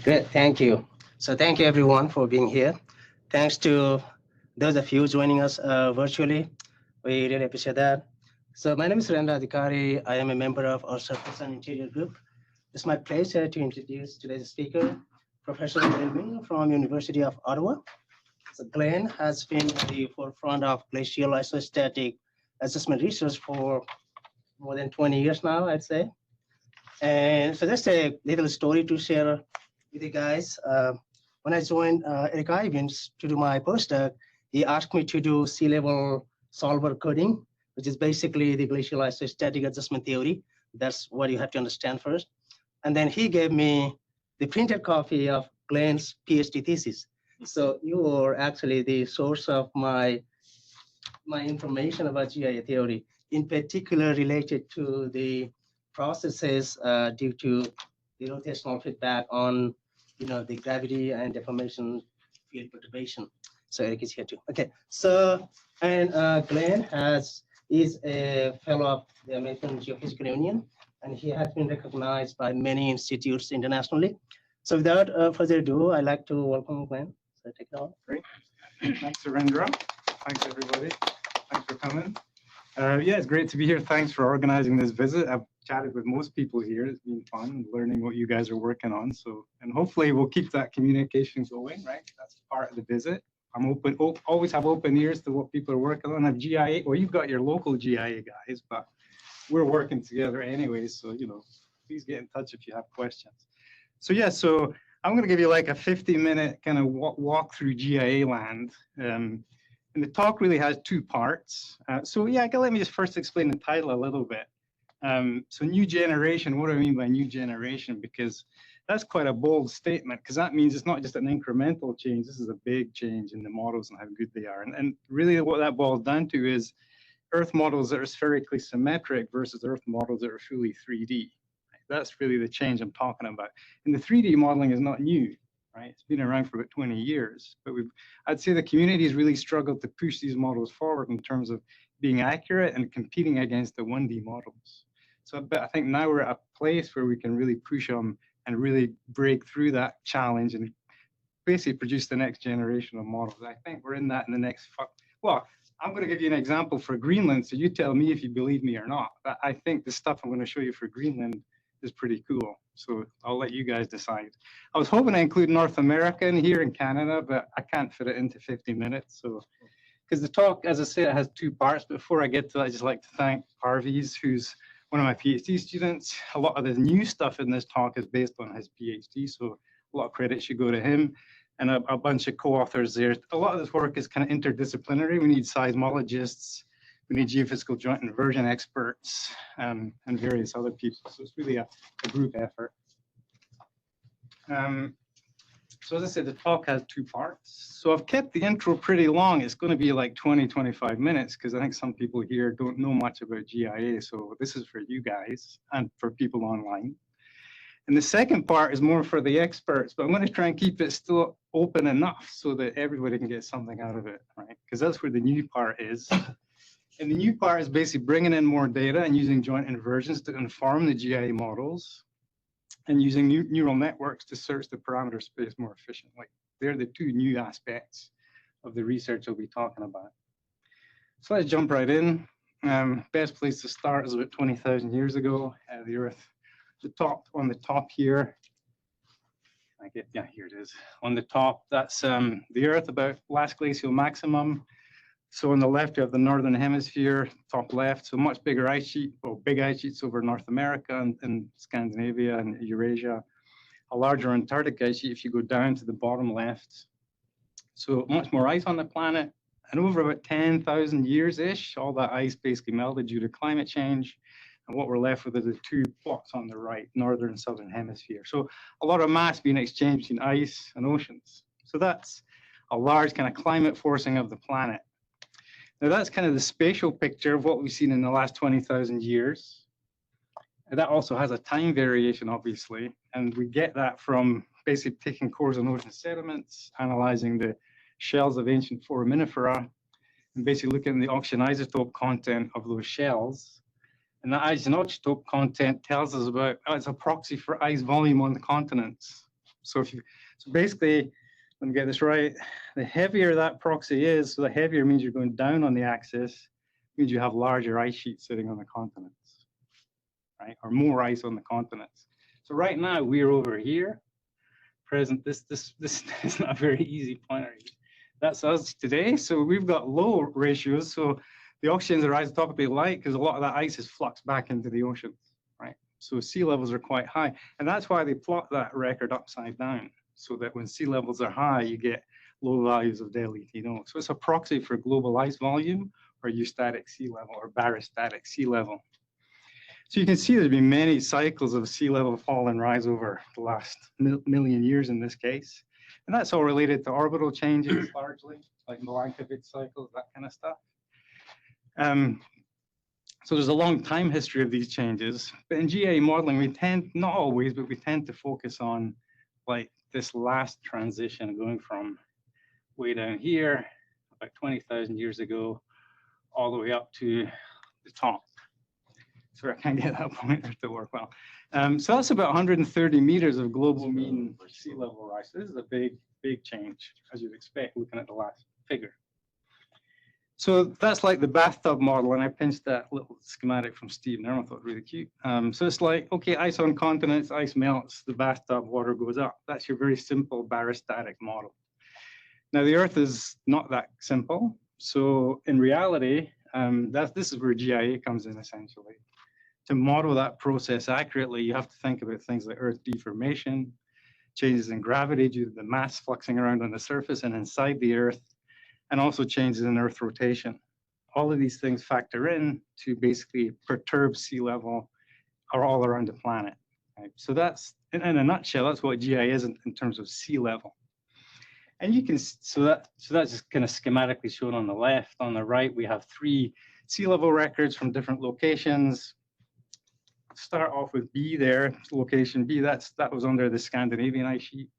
Great, thank you. So thank you everyone for being here. Thanks to those of you joining us virtually. We really appreciate that. So my name is Surendra Adhikari. I am a member of our Surface and Interior Group. It's my pleasure to introduce today's speaker, Professor Glenn Ming from University of Ottawa. So Glenn has been at the forefront of glacial isostatic assessment research for more than 20 years now, I'd say. And so just a little story to share with you guys. When I joined Eric Ivins to do my postdoc, he asked me to do sea-level solver coding, which is basically the glacial isostatic adjustment theory. That's what you have to understand first. And then he gave me the printed copy of Glenn's PhD thesis. So you are actually the source of my information about GIA theory, in particular related to the processes due to the rotational feedback on the gravity and deformation field perturbation. So Eric is here too. Okay, so and Glenn is a fellow of the American Geophysical Union, and he has been recognized by many institutes internationally. So without further ado, I'd like to welcome Glenn. So take it on. Great. Thanks, Surendra. Thanks, everybody. Thanks for coming. Yeah, it's great to be here. Thanks for organizing this visit. I've chatted with most people here. It's been fun learning what you guys are working on. So, and hopefully we'll keep that communication going, right? That's part of the visit. I'm open, always have open ears to what people are working on. Have GIA, well, you've got your local GIA guys, but we're working together anyway. So, please get in touch if you have questions. So yeah, so I'm going to give you like a 50-minute kind of walk through GIA land. And the talk really has two parts. So yeah, let me just first explain the title a little bit. So new generation, what do I mean by new generation? Because that's quite a bold statement, because that means it's not just an incremental change. This is a big change in the models and how good they are. And really what that boils down to is Earth models that are spherically symmetric versus Earth models that are fully 3D. That's really the change I'm talking about. And the 3D modeling is not new, right? It's been around for about 20 years, but I'd say the community has really struggled to push these models forward in terms of being accurate and competing against the 1D models. So I think now we're at a place where we can really push them and really break through that challenge and basically produce the next generation of models. I think we're in that in the next, well, I'm going to give you an example for Greenland, so you tell me if you believe me or not. But I think the stuff I'm going to show you for Greenland is pretty cool. So I'll let you guys decide. I was hoping to include North America in here in Canada, but I can't fit it into 50 minutes. So, because the talk, as I said, it has two parts. Before I get to that, I'd just like to thank Parviz, who's one of my PhD students. A lot of the new stuff in this talk is based on his PhD, so a lot of credit should go to him and a bunch of co-authors there. A lot of this work is kind of interdisciplinary. We need seismologists, we need geophysical joint inversion experts, and various other people. So it's really a group effort. So as I said, the talk has two parts. So I've kept the intro pretty long. It's going to be like 20, 25 minutes, because I think some people here don't know much about GIA. So this is for you guys and for people online. And the second part is more for the experts, but I'm going to try and keep it still open enough so that everybody can get something out of it, right? Because that's where the new part is. And the new part is basically bringing in more data and using joint inversions to inform the GIA models and using neural networks to search the parameter space more efficiently. They're the two new aspects of the research I'll be talking about. So let's jump right in. Best place to start is about 20,000 years ago. The Earth, on the top here, yeah, here it is. On the top, that's the Earth about last glacial maximum. So on the left, you have the northern hemisphere, top left, so much bigger ice sheet, or big ice sheets over North America and Scandinavia and Eurasia. A larger Antarctic ice sheet if you go down to the bottom left. So much more ice on the planet. And over about 10,000 years-ish, all that ice basically melted due to climate change. And what we're left with are the two plots on the right, northern and southern hemisphere. So a lot of mass being exchanged between ice and oceans. So that's a large kind of climate forcing of the planet. Now that's kind of the spatial picture of what we've seen in the last 20,000 years. And that also has a time variation, obviously. And we get that from basically taking cores on ocean sediments, analyzing the shells of ancient foraminifera, and basically looking at the oxygen isotope content of those shells. And that isotope content tells us about, it's a proxy for ice volume on the continents. So so basically, let me get this right, the heavier that proxy is, so the heavier means you're going down on the axis, means you have larger ice sheets sitting on the continents, right? Or more ice on the continents. So right now we're over here, present, this is not a very easy pointer. That's us today. So we've got low ratios. So the oxygens are isotopically light because a lot of that ice is fluxed back into the oceans, right? So sea levels are quite high. And that's why they plot that record upside down, so that when sea levels are high, you get low values of del ET0. So it's a proxy for global ice volume or eustatic sea level or barostatic sea level. So you can see there's been many cycles of sea level fall and rise over the last million years in this case. And that's all related to orbital changes largely, like Milankovitch cycles, that kind of stuff. So there's a long time history of these changes. But in GIA modeling, we tend, not always, but we tend to focus on like this last transition going from way down here, about 20,000 years ago, all the way up to the top. So I can't get that pointer to work well. So that's about 130 meters of global mean sea level rise. This is a big change, as you'd expect, looking at the last figure. So that's like the bathtub model, and I pinched that little schematic from Steve Nerman, I thought it was really cute. So it's like, okay, ice on continents, ice melts, the bathtub water goes up. That's your very simple barostatic model. Now the Earth is not that simple. So in reality, this is where GIA comes in essentially. To model that process accurately, you have to think about things like Earth deformation, changes in gravity due to the mass fluxing around on the surface and inside the Earth, and also changes in Earth rotation. All of these things factor in to basically perturb sea level or all around the planet. Right? So that's, in a nutshell, that's what GIA is in terms of sea level. And you can, so that's just kind of schematically shown on the left. On the right, we have 3 sea level records from different locations. Start off with B there, location B, that was under the Scandinavian ice sheet.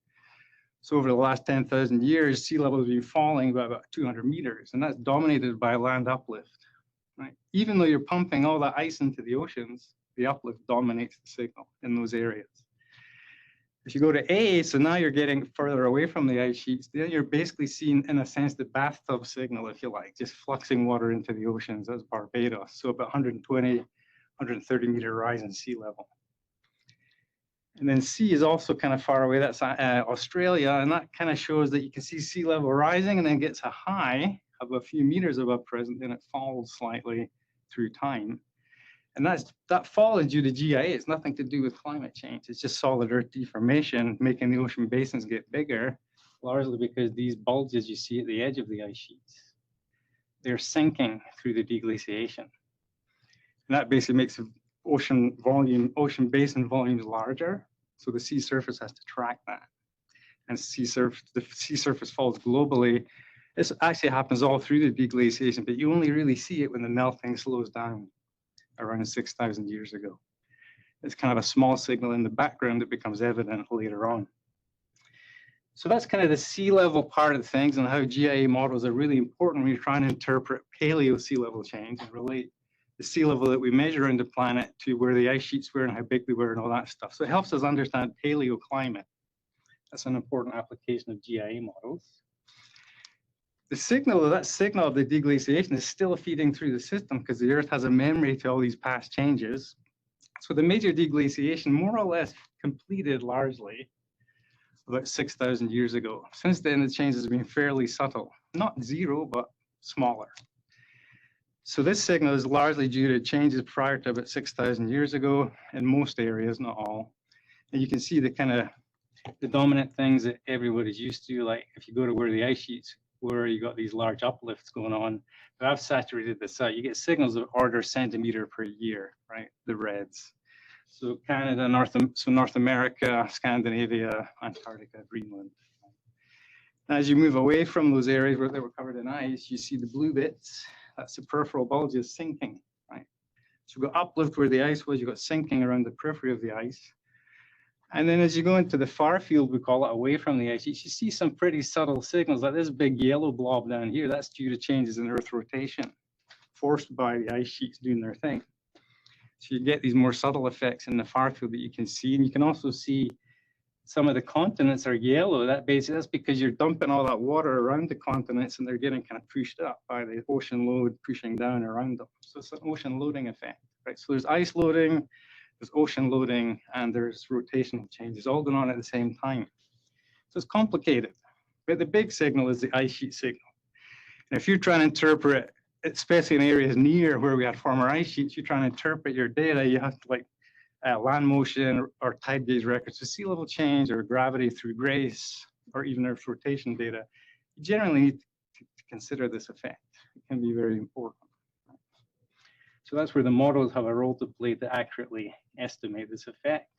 So over the last 10,000 years, sea level has been falling by about 200 meters, and that's dominated by land uplift. Right? Even though you're pumping all that ice into the oceans, the uplift dominates the signal in those areas. If you go to A, so now you're getting further away from the ice sheets, then you're basically seeing, in a sense, the bathtub signal, if you like, just fluxing water into the oceans. That's Barbados, so about 120, 130 meter rise in sea level. And then C is also kind of far away, that's Australia, and that kind of shows that you can see sea level rising and then gets a high of a few meters above present, then it falls slightly through time. And that fall is due to GIA, it's nothing to do with climate change, it's just solid Earth deformation making the ocean basins get bigger, largely because these bulges you see at the edge of the ice sheets, they're sinking through the deglaciation. And that basically makes the ocean basin volumes larger, so the sea surface has to track that. And the sea surface falls globally. This actually happens all through the deglaciation, but you only really see it when the melting slows down around 6,000 years ago. It's kind of a small signal in the background that becomes evident later on. So that's kind of the sea level part of things and how GIA models are really important when you're trying to interpret paleo sea level change and relate the sea level that we measure on the planet to where the ice sheets were and how big they were and all that stuff. So it helps us understand paleoclimate. That's an important application of GIA models. The signal, that signal of the deglaciation is still feeding through the system because the Earth has a memory to all these past changes. So the major deglaciation more or less completed largely about 6,000 years ago. Since then, the changes have been fairly subtle, not zero, but smaller. So this signal is largely due to changes prior to about 6,000 years ago in most areas, not all. And you can see the kind of the dominant things that everybody's used to, like if you go to where the ice sheets where you got these large uplifts going on, but I've saturated the site. You get signals of order centimeter per year, right? The reds. So Canada, North America, Scandinavia, Antarctica, Greenland. As you move away from those areas where they were covered in ice, you see the blue bits. That's the peripheral bulge is sinking, right? So you've got uplift where the ice was, you've got sinking around the periphery of the ice. And then as you go into the far field, we call it, away from the ice sheets, you see some pretty subtle signals, like this big yellow blob down here. That's due to changes in Earth rotation, forced by the ice sheets doing their thing. So you get these more subtle effects in the far field that you can see. And you can also see some of the continents are yellow, that's because you're dumping all that water around the continents and they're getting kind of pushed up by the ocean load pushing down around them. So it's an ocean loading effect, right? So there's ice loading, there's ocean loading, and there's rotational changes all going on at the same time. So it's complicated, but the big signal is the ice sheet signal. And if you're trying to interpret, especially in areas near where we had former ice sheets, you're trying to interpret your data, you have to like land motion or tide gauge records for sea level change or gravity through GRACE or even Earth rotation data. You generally need to consider this effect. It can be very important. So that's where the models have a role to play to accurately estimate this effect,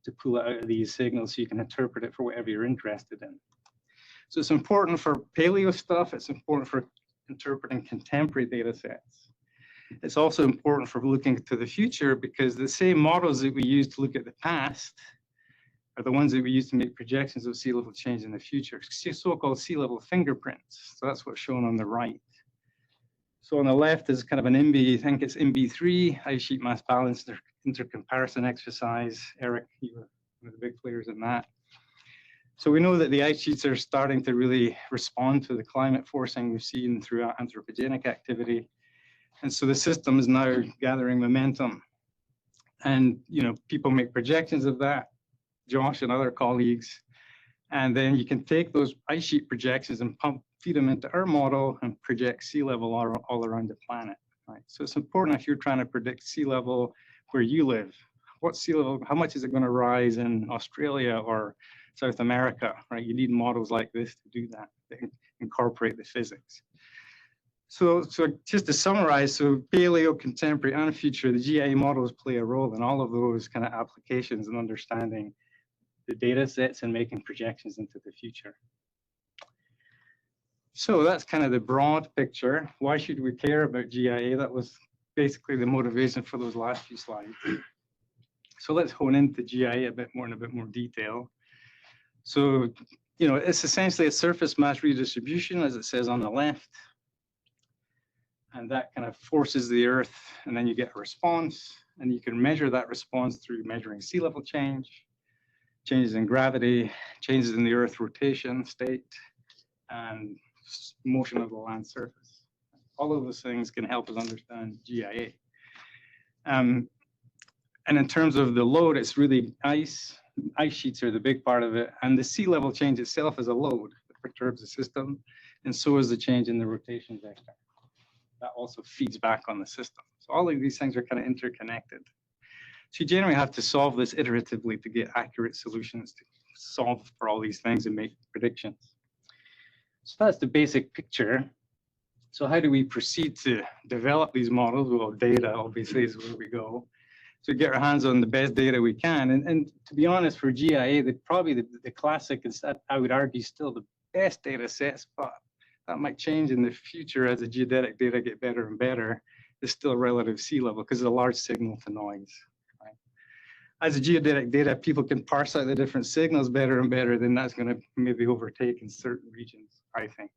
to pull it out of these signals so you can interpret it for whatever you're interested in. So it's important for paleo stuff. It's important for interpreting contemporary data sets. It's also important for looking to the future because the same models that we use to look at the past are the ones that we use to make projections of sea level change in the future, so-called sea level fingerprints. So that's what's shown on the right. So on the left is kind of an MB, I think it's MB3, ice sheet mass balance intercomparison exercise. Eric, you were one of the big players in that. So we know that the ice sheets are starting to really respond to the climate forcing we've seen throughout anthropogenic activity. And so the system is now gathering momentum. And people make projections of that, Josh and other colleagues. And then you can take those ice sheet projections and feed them into our model and project sea level all around the planet. Right? So it's important if you're trying to predict sea level where you live. What sea level, how much is it going to rise in Australia or South America, right? You need models like this to do that, to incorporate the physics. So just to summarize, so paleo, contemporary, and future, the GIA models play a role in all of those kind of applications and understanding the data sets and making projections into the future. So that's kind of the broad picture. Why should we care about GIA? That was basically the motivation for those last few slides. So let's hone into GIA in a bit more detail. So, it's essentially a surface mass redistribution, as it says on the left. And that kind of forces the Earth, and then you get a response, and you can measure that response through measuring sea level change, changes in gravity, changes in the Earth rotation state, and motion of the land surface. All of those things can help us understand GIA. And in terms of the load, it's really ice. Ice sheets are the big part of it, and the sea level change itself is a load that perturbs the system, and so is the change in the rotation vector. That also feeds back on the system. So all of these things are kind of interconnected. So you generally have to solve this iteratively to get accurate solutions to solve for all these things and make predictions. So that's the basic picture. So how do we proceed to develop these models? Well, data obviously is where we go. So get our hands on the best data we can. And to be honest, for GIA, probably the classic is that I would argue still the best data sets, but that might change in the future as the geodetic data get better and better. It's still relative sea level because it's a large signal to noise. Right? As the geodetic data, people can parse out the different signals better and better, then that's going to maybe overtake in certain regions, I think.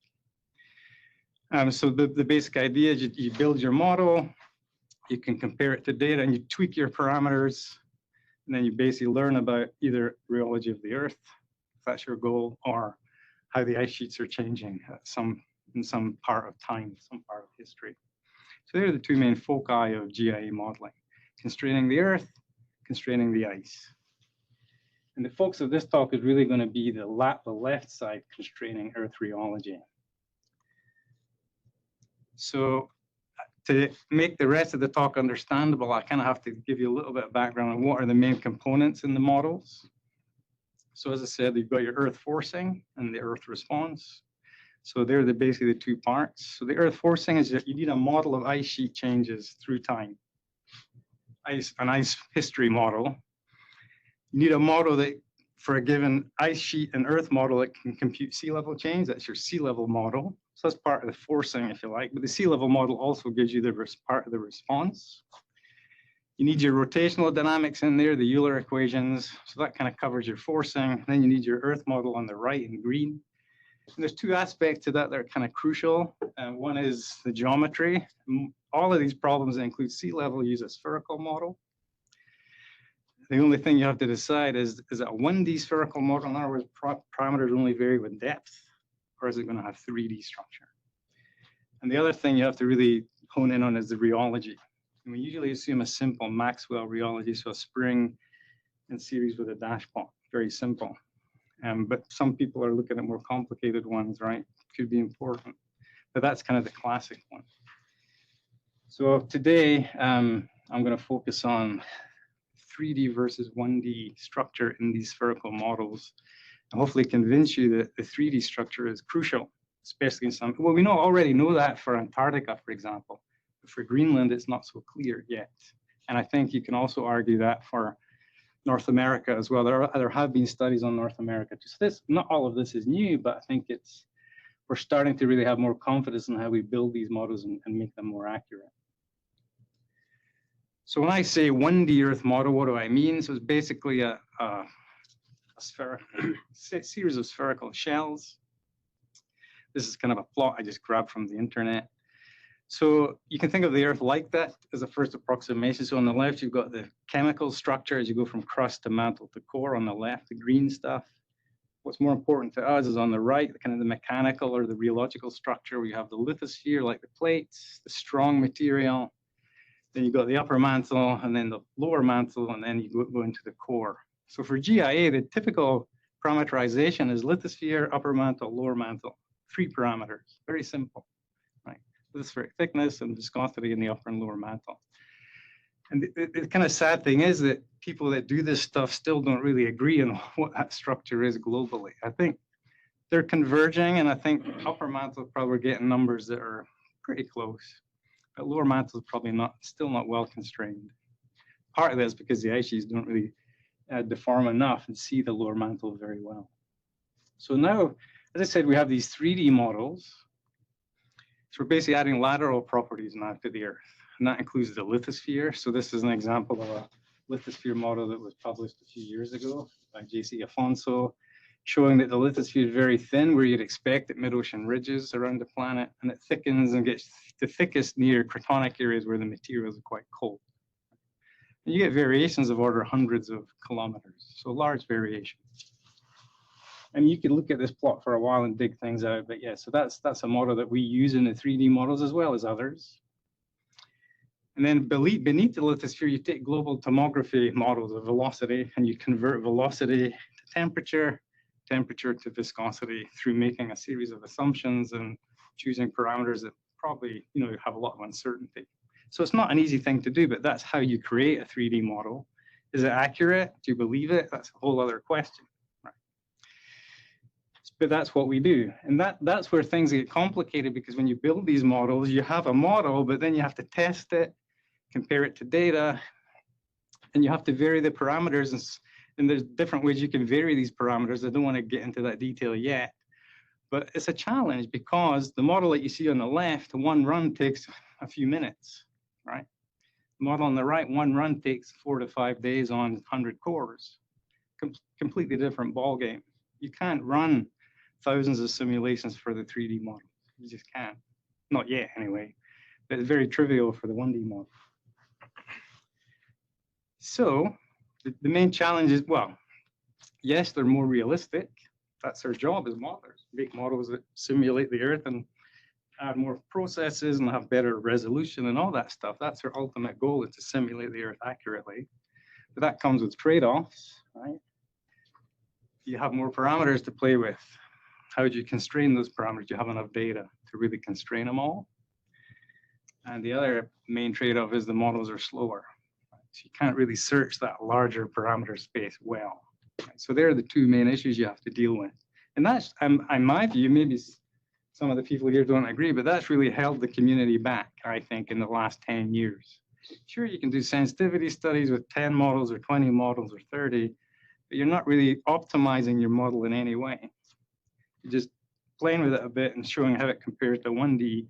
So the basic idea is you build your model, you can compare it to data, and you tweak your parameters, and then you basically learn about either rheology of the Earth, if that's your goal, or how the ice sheets are changing in some part of time, some part of history. So they're the two main foci of GIA modeling: constraining the Earth, constraining the ice. And the focus of this talk is really going to be the left side, constraining Earth rheology. So to make the rest of the talk understandable, I kind of have to give you a little bit of background on what are the main components in the models. So as I said, you've got your Earth forcing and the Earth response. So they're basically the two parts. So the Earth forcing is that you need a model of ice sheet changes through time, an ice history model. You need a model that, for a given ice sheet and Earth model, that can compute sea level change. That's your sea level model. So that's part of the forcing, if you like. But the sea level model also gives you the part of the response. You need your rotational dynamics in there, the Euler equations. So that kind of covers your forcing. Then you need your Earth model on the right in green. And there's two aspects to that that are kind of crucial. One is the geometry. All of these problems that include sea level use a spherical model. The only thing you have to decide is it a 1D spherical model? In other words, parameters only vary with depth, or is it going to have 3D structure? And the other thing you have to really hone in on is the rheology. And we usually assume a simple Maxwell rheology, so a spring in series with a dashpot, very simple. But some people are looking at more complicated ones, right? Could be important, but that's kind of the classic one. So today, I'm going to focus on 3D versus 1D structure in these spherical models, and hopefully convince you that the 3D structure is crucial, especially in some, well, we already know that for Antarctica, for example, but for Greenland, it's not so clear yet. And I think you can also argue that for North America as well. There have been studies on North America. Just this, not all of this is new, but I think we're starting to really have more confidence in how we build these models and make them more accurate. So when I say 1D Earth model, what do I mean? So it's basically a spherical series of spherical shells. This is kind of a plot I just grabbed from the internet. So you can think of the Earth like that as a first approximation. So on the left, you've got the chemical structure as you go from crust to mantle to core. On the left, the green stuff. What's more important to us is on the right, kind of the mechanical or the rheological structure, where you have the lithosphere, like the plates, the strong material. Then you've got the upper mantle, and then the lower mantle, and then you go into the core. So for GIA, the typical parameterization is lithosphere, upper mantle, lower mantle. 3 parameters, very simple, right? Lithospheric thickness and viscosity in the upper and lower mantle. And the kind of sad thing is that people that do this stuff still don't really agree on what that structure is globally. I think they're converging, and I think upper mantle probably getting numbers that are pretty close. But lower mantle is probably still not well constrained. Part of that is because the ice sheets don't really deform enough and see the lower mantle very well. So now, as I said, we have these 3D models. So we're basically adding lateral properties now to the Earth, and that includes the lithosphere. So this is an example of a lithosphere model that was published a few years ago by J.C. Afonso, showing that the lithosphere is very thin, where you'd expect at mid-ocean ridges around the planet, and it thickens and gets the thickest near cratonic areas where the materials are quite cold. And you get variations of order hundreds of kilometers, so large variations. And you can look at this plot for a while and dig things out, but yeah, so that's a model that we use in the 3D models as well as others. And then beneath the lithosphere, you take global tomography models of velocity, and you convert velocity to temperature, temperature to viscosity through making a series of assumptions and choosing parameters that probably have a lot of uncertainty. So it's not an easy thing to do, but that's how you create a 3D model. Is it accurate? Do you believe it? That's a whole other question. But that's what we do. And that's where things get complicated, because when you build these models, you have a model, but then you have to test it, compare it to data, and you have to vary the parameters. And there's different ways you can vary these parameters. I don't want to get into that detail yet, but it's a challenge because the model that you see on the left, one run takes a few minutes, right? The model on the right, one run takes 4 to 5 days on 100 cores. Completely different ball game. You can't run thousands of simulations for the 3D model. You just can't. Not yet, anyway. But it's very trivial for the 1D model. So the main challenge is, well, yes, they're more realistic. That's our job as modelers. Make models that simulate the Earth and add more processes and have better resolution and all that stuff. That's our ultimate goal, is to simulate the Earth accurately. But that comes with trade-offs, right? You have more parameters to play with. How do you constrain those parameters? Do you have enough data to really constrain them all? And the other main trade-off is the models are slower. So you can't really search that larger parameter space well. So they're the 2 main issues you have to deal with. And that's, in my view, maybe some of the people here don't agree, but that's really held the community back, I think, in the last 10 years. Sure, you can do sensitivity studies with 10 models or 20 models or 30, but you're not really optimizing your model in any way. You're just playing with it a bit and showing how it compares to 1D.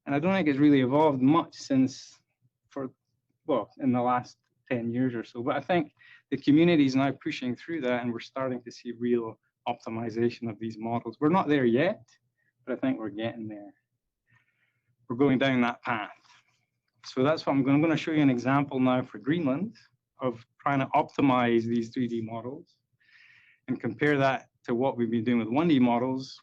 And I don't think it's really evolved much since, in the last 10 years or so. But I think the community is now pushing through that, and we're starting to see real optimization of these models. We're not there yet, but I think we're getting there. We're going down that path. So that's what I'm going to show you an example now for Greenland of trying to optimize these 3D models and compare that to what we've been doing with 1D models.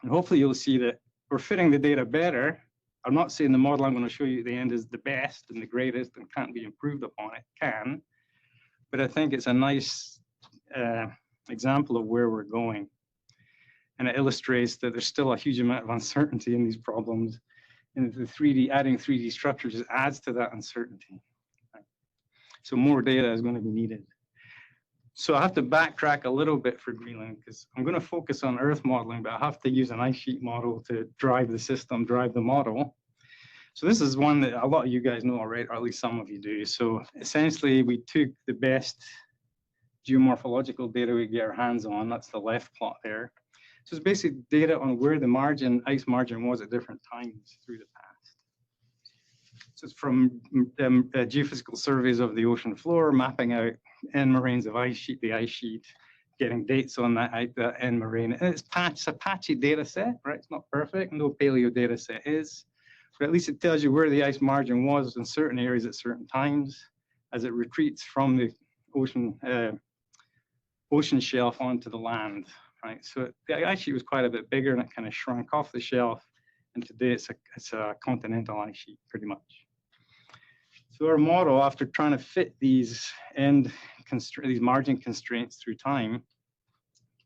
And hopefully you'll see that we're fitting the data better. I'm not saying the model I'm going to show you at the end is the best and the greatest and can't be improved upon. It can, but I think it's a nice example of where we're going. And it illustrates that there's still a huge amount of uncertainty in these problems. And the 3D, adding 3D structure just adds to that uncertainty. So more data is going to be needed. So I have to backtrack a little bit for Greenland because I'm going to focus on Earth modeling, but I have to use an ice sheet model to drive the system, drive the model. So this is one that a lot of you guys know already, or at least some of you do. So essentially, we took the best geomorphological data we get our hands on. That's the left plot there. So it's basic data on where the margin, ice margin was at different times through the past. So it's from geophysical surveys of the ocean floor, mapping out end moraines of ice sheet, the ice sheet, getting dates on that end moraine. And it's a patchy data set, right? It's not perfect, no paleo data set is, but at least it tells you where the ice margin was in certain areas at certain times as it retreats from the ocean shelf onto the land, right? So the ice sheet was quite a bit bigger and it kind of shrunk off the shelf. And today it's a continental ice sheet pretty much. So our model, after trying to fit these margin constraints through time,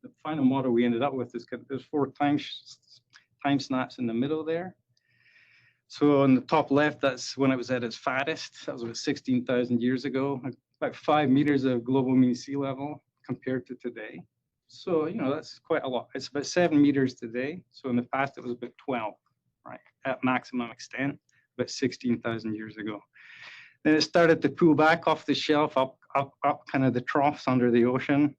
the final model we ended up with is there's 4 time snaps in the middle there. So on the top left, that's when it was at its fattest. That was about 16,000 years ago, about 5 meters of global mean sea level compared to today. So, you know, that's quite a lot. It's about 7 meters today. So in the past, it was about 12, right, at maximum extent, about 16,000 years ago. Then it started to pull back off the shelf, up kind of the troughs under the ocean.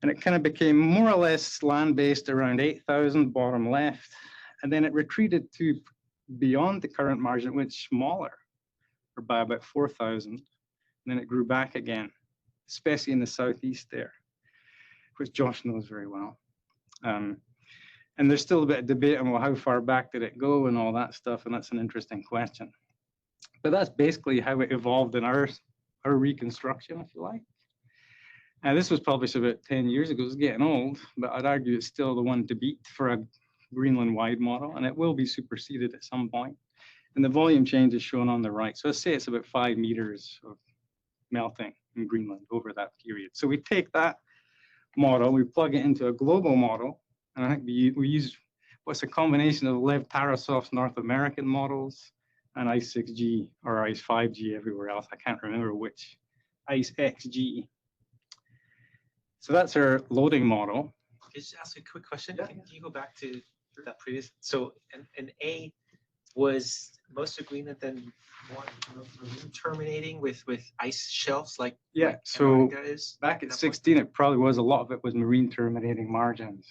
And it kind of became more or less land-based around 8,000, bottom left. And then it retreated to beyond the current margin, went smaller, or by about 4,000. And then it grew back again, especially in the southeast there, which Josh knows very well. And there's still a bit of debate on, well, how far back did it go and all that stuff, and that's an interesting question. But that's basically how it evolved in our reconstruction, if you like. And this was published about 10 years ago. It's getting old, but I'd argue it's still the one to beat for a Greenland-wide model, and it will be superseded at some point. And the volume change is shown on the right. So let's say it's about 5 meters of melting in Greenland over that period. So we take that model, we plug it into a global model, and I think we use what's a combination of Lev Tarasov's North American models and ICE6G or ICE5G everywhere else. I can't remember which, ICE-XG. So that's our loading model. Can I just ask a quick question? Yeah. Can you go back to that previous? So an A was most of Greenland then terminating with ice shelves like So Antarctica is? back at 16, it probably was, a lot of it was marine terminating margins.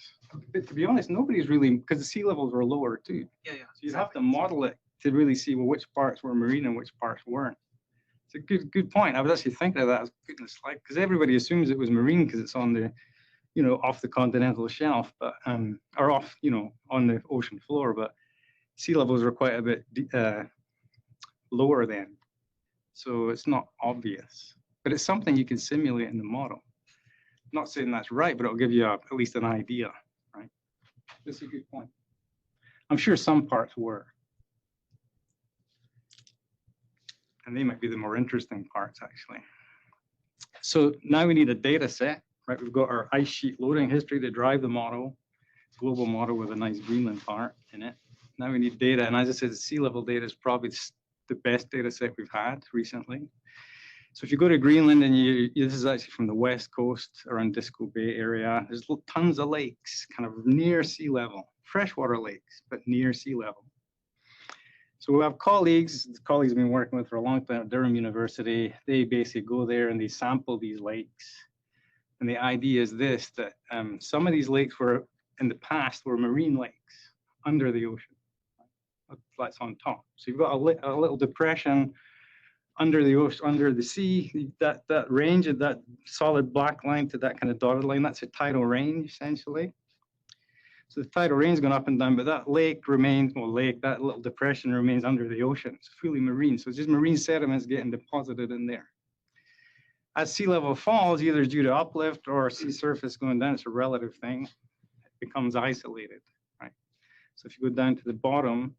But to be honest, nobody's really, because the sea levels were lower too. Yeah. So you'd have to model it to really see, well, which parts were marine and which parts weren't. It's a good point. I was actually thinking of that as putting the slide, because everybody assumes it was marine because it's on the, you know, off the continental shelf, but or off, you know, on the ocean floor. But sea levels were quite a bit lower then, so it's not obvious. But it's something you can simulate in the model. I'm not saying that's right, but it'll give you at least an idea, right? That's a good point. I'm sure some parts were. And they might be the more interesting parts, actually. So now we need a data set, right? We've got our ice sheet loading history to drive the model, global model with a nice Greenland part in it. Now we need data. And as I said, the sea level data is probably the best data set we've had recently. So if you go to Greenland and this is actually from the west coast around Disco Bay area, there's tons of lakes kind of near sea level, freshwater lakes, but near sea level. So we have colleagues have been working with for a long time at Durham University. They basically go there and they sample these lakes. And the idea is this, that some of these lakes were, in the past, were marine lakes under the ocean. That's on top. So you've got a little depression under the ocean, under the sea, that range of that solid black line to that kind of dotted line, that's a tidal range, essentially. So the tidal range is going up and down, but that lake remains, that little depression remains under the ocean. It's fully marine. So it's just marine sediments getting deposited in there. As sea level falls, either due to uplift or sea surface going down, it's a relative thing, it becomes isolated, right? So if you go down to the bottom,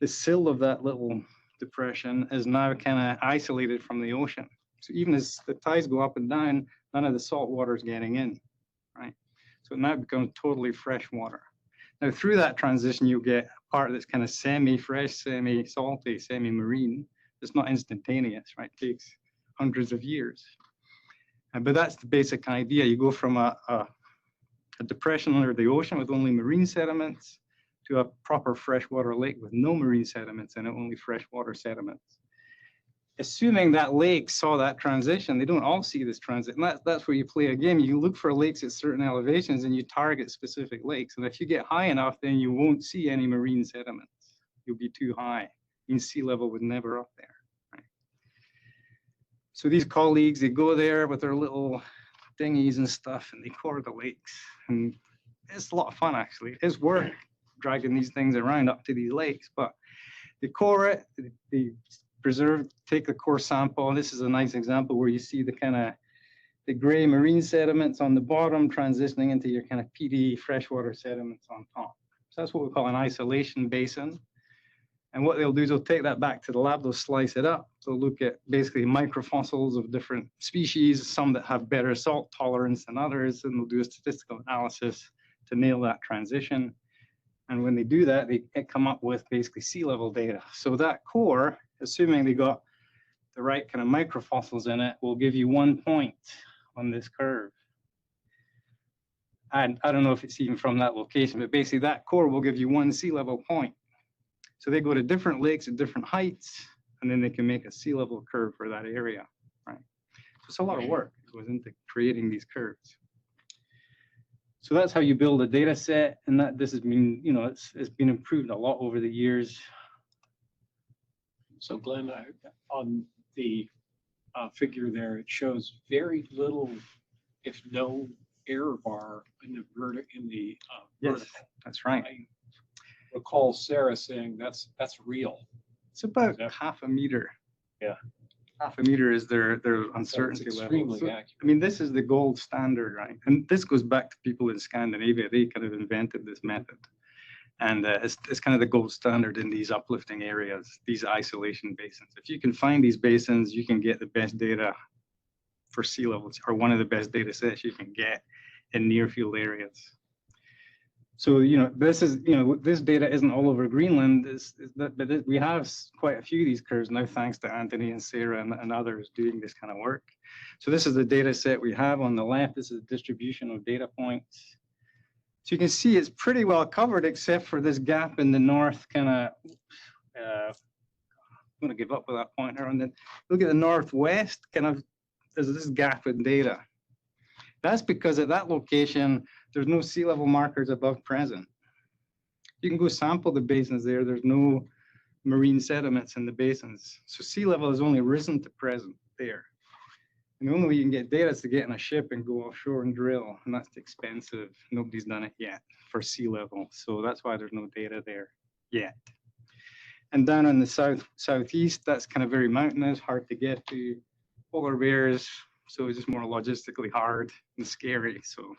the sill of that little depression is now kind of isolated from the ocean. So even as the tides go up and down, none of the salt water is getting in, right? So it now becomes totally fresh water. Now through that transition, you get a part that's kind of semi-fresh, semi-salty, semi-marine. It's not instantaneous, right? It takes hundreds of years. But that's the basic idea. You go from a depression under the ocean with only marine sediments to a proper freshwater lake with no marine sediments and only freshwater sediments. Assuming that lake saw that transition, they don't all see this transit. And that's where you play a game. You look for lakes at certain elevations and you target specific lakes. And if you get high enough, then you won't see any marine sediments. You'll be too high. Means sea level was never up there. Right? So these colleagues, they go there with their little dinghies and stuff and they core the lakes. And it's a lot of fun, actually. It's work dragging these things around up to these lakes, but they core it, they preserve, take the core sample. And this is a nice example where you see the kind of the gray marine sediments on the bottom transitioning into your kind of peaty freshwater sediments on top. So that's what we call an isolation basin. And what they'll do is they'll take that back to the lab, they'll slice it up. They'll look at basically microfossils of different species, some that have better salt tolerance than others, and they'll do a statistical analysis to nail that transition. And when they do that, they come up with basically sea level data. So that core, assuming they got the right kind of microfossils in it, will give you 1 point on this curve. And I don't know if it's even from that location, but basically that core will give you 1 sea level point. So they go to different lakes at different heights, and then they can make a sea level curve for that area, right? So it's a lot of work that goes into creating these curves. So that's how you build a data set, and that this has been, you know, it's been improved a lot over the years. So Glenn, on the figure there, it shows very little, if no, error bar in the Yes, vertical. that's right. I recall Sarah saying that's real. It's about Yep. half a meter. Yeah. Half a meter is their So it's uncertainty level. extremely So, accurate. I mean, this is the gold standard, right? And this goes back to people in Scandinavia. They kind of invented this method. And it's kind of the gold standard in these uplifting areas, these isolation basins. If you can find these basins, you can get the best data for sea levels, or one of the best data sets you can get in near field areas. So, you know, this is, you know, this data isn't all over Greenland, but we have quite a few of these curves now, thanks to Anthony and Sarah and others doing this kind of work. So this is the data set we have on the left. This is a distribution of data points. So you can see it's pretty well covered, except for this gap in the north kind of, I'm going to give up with that pointer. And then look at the northwest, kind of, there's this gap in data. That's because at that location, there's no sea level markers above present. You can go sample the basins there. There's no marine sediments in the basins. So sea level has only risen to present there. And the only way you can get data is to get in a ship and go offshore and drill. And that's expensive. Nobody's done it yet for sea level. So that's why there's no data there yet. And down in the southeast, that's kind of very mountainous, hard to get to. Polar bears, so it's just more logistically hard and scary. So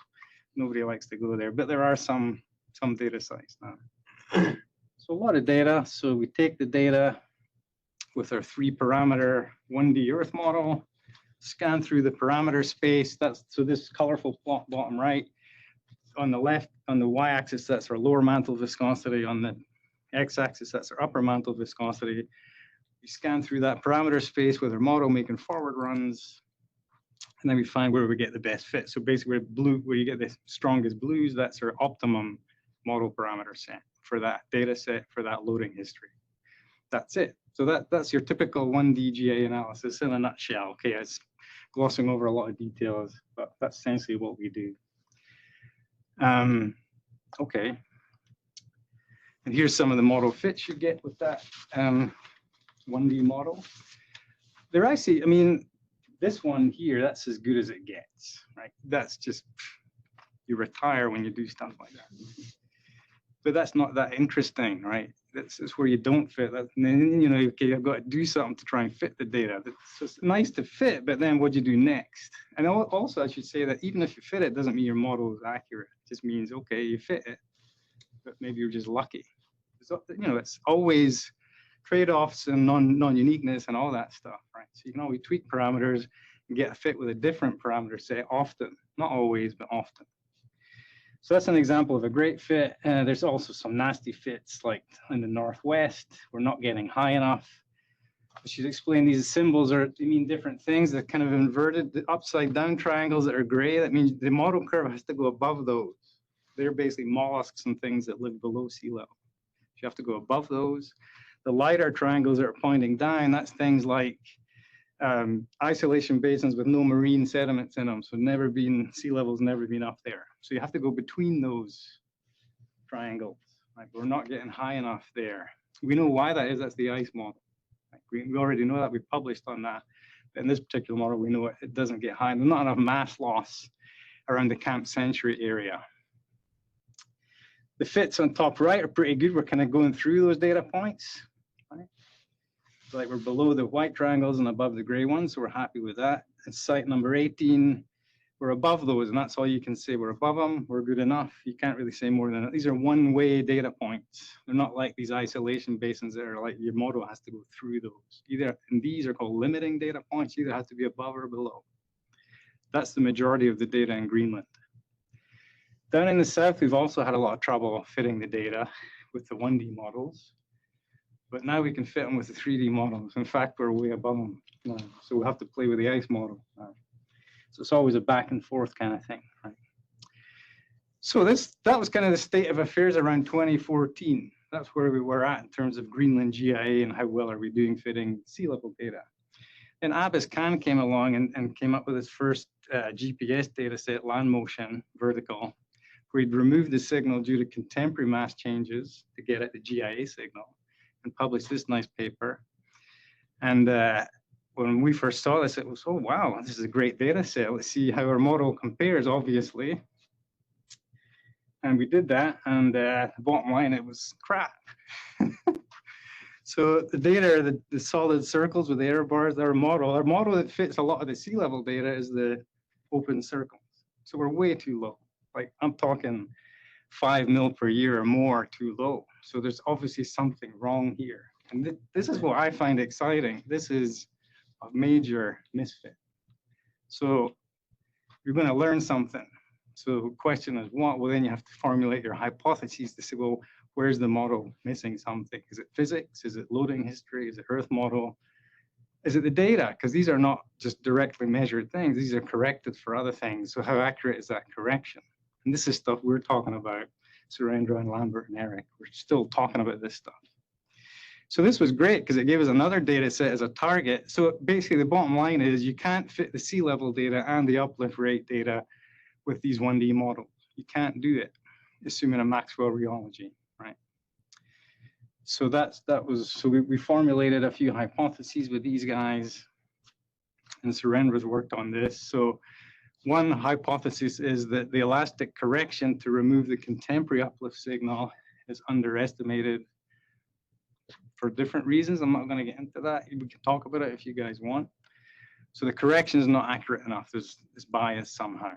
nobody likes to go there, but there are some data sites now. So a lot of data. So we take the data with our 3-parameter 1D Earth model, scan through the parameter space. So this colorful plot bottom right. On the left, on the y-axis, that's our lower mantle viscosity. On the x-axis, that's our upper mantle viscosity. We scan through that parameter space with our model, making forward runs. And then we find where we get the best fit. So basically where you get the strongest blues, that's our optimum model parameter set for that data set, for that loading history. That's it. So that's your typical 1D GA analysis in a nutshell. Okay, it's glossing over a lot of details, but that's essentially what we do. Okay. And here's some of the model fits you get with that 1D model. They're actually, I mean, this one here, that's as good as it gets, right? That's just, you retire when you do stuff like that. But that's not that interesting, right? This is where you don't fit. And then, you know, okay, I've got to do something to try and fit the data. So it's nice to fit, but then what do you do next? And also, I should say that even if you fit it, doesn't mean your model is accurate. It just means, okay, you fit it, but maybe you're just lucky. So, you know, it's always trade-offs and non-uniqueness and all that stuff, right? So you can always tweak parameters and get a fit with a different parameter set often, not always, but often. So that's an example of a great fit. There's also some nasty fits, like in the Northwest, we're not getting high enough. I should explain these symbols they mean different things. They're kind of inverted, the upside down triangles that are gray. That means the model curve has to go above those. They're basically mollusks and things that live below sea level. You have to go above those. The lighter triangles that are pointing down, that's things like isolation basins with no marine sediments in them. So sea level's never been up there. So you have to go between those triangles. Right? We're not getting high enough there. We know why that is. That's the ice model. Right? We already know that. We published on that. But in this particular model, we know it doesn't get high. There's not enough mass loss around the Camp Century area. The fits on top right are pretty good. We're kind of going through those data points. Right? So like we're below the white triangles and above the gray ones, so we're happy with that. And site number 18, we're above those, and that's all you can say. We're above them, we're good enough. You can't really say more than that. These are one-way data points. They're not like these isolation basins that are like your model has to go through those. And these are called limiting data points. Either have to be above or below. That's the majority of the data in Greenland. Down in the south, we've also had a lot of trouble fitting the data with the 1D models, but now we can fit them with the 3D models. In fact, we're way above them now, so we'll have to play with the ice model now. So it's always a back and forth kind of thing, right? So that was kind of the state of affairs around 2014. That's where we were at in terms of Greenland GIA and how well are we doing fitting sea level data. And Abis Khan came along and came up with his first GPS data set, land motion, vertical, where he'd removed the signal due to contemporary mass changes to get at the GIA signal, and published this nice paper. And when we first saw this, it was, oh, wow, this is a great data set. Let's see how our model compares, obviously. And we did that, and the bottom line, it was crap. So the data, the solid circles with the error bars, our model that fits a lot of the sea level data is the open circles. So we're way too low. Like I'm talking 5 mil per year or more too low. So there's obviously something wrong here. And this is what I find exciting. This is a major misfit. So you're going to learn something. So the question is what? Well, then you have to formulate your hypotheses to say, well, where's the model missing something? Is it physics? Is it loading history? Is it Earth model? Is it the data? Because these are not just directly measured things. These are corrected for other things. So how accurate is that correction? And this is stuff we're talking about, Surendra and Lambert and Eric. We're still talking about this stuff. So this was great because it gave us another data set as a target. So basically the bottom line is you can't fit the sea level data and the uplift rate data with these 1D models. You can't do it, assuming a Maxwell rheology, right? So we formulated a few hypotheses with these guys, and Surendra's worked on this. So one hypothesis is that the elastic correction to remove the contemporary uplift signal is underestimated for different reasons. I'm not going to get into that. We can talk about it if you guys want. So the correction is not accurate enough. There's this bias somehow.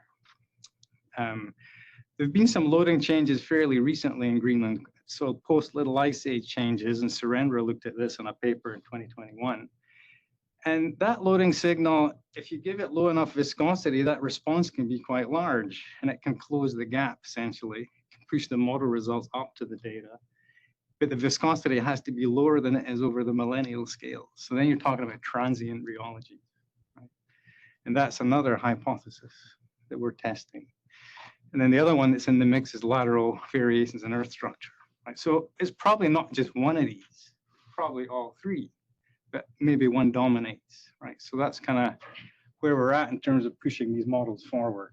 There've been some loading changes fairly recently in Greenland. So post Little Ice Age changes, and Surendra looked at this in a paper in 2021. And that loading signal, if you give it low enough viscosity, that response can be quite large, and it can close the gap, essentially, can push the model results up to the data. But the viscosity has to be lower than it is over the millennial scale. So then you're talking about transient rheology, right? And that's another hypothesis that we're testing. And then the other one that's in the mix is lateral variations in Earth structure, right? So it's probably not just one of these, probably all three, but maybe one dominates, right? So that's kind of where we're at in terms of pushing these models forward.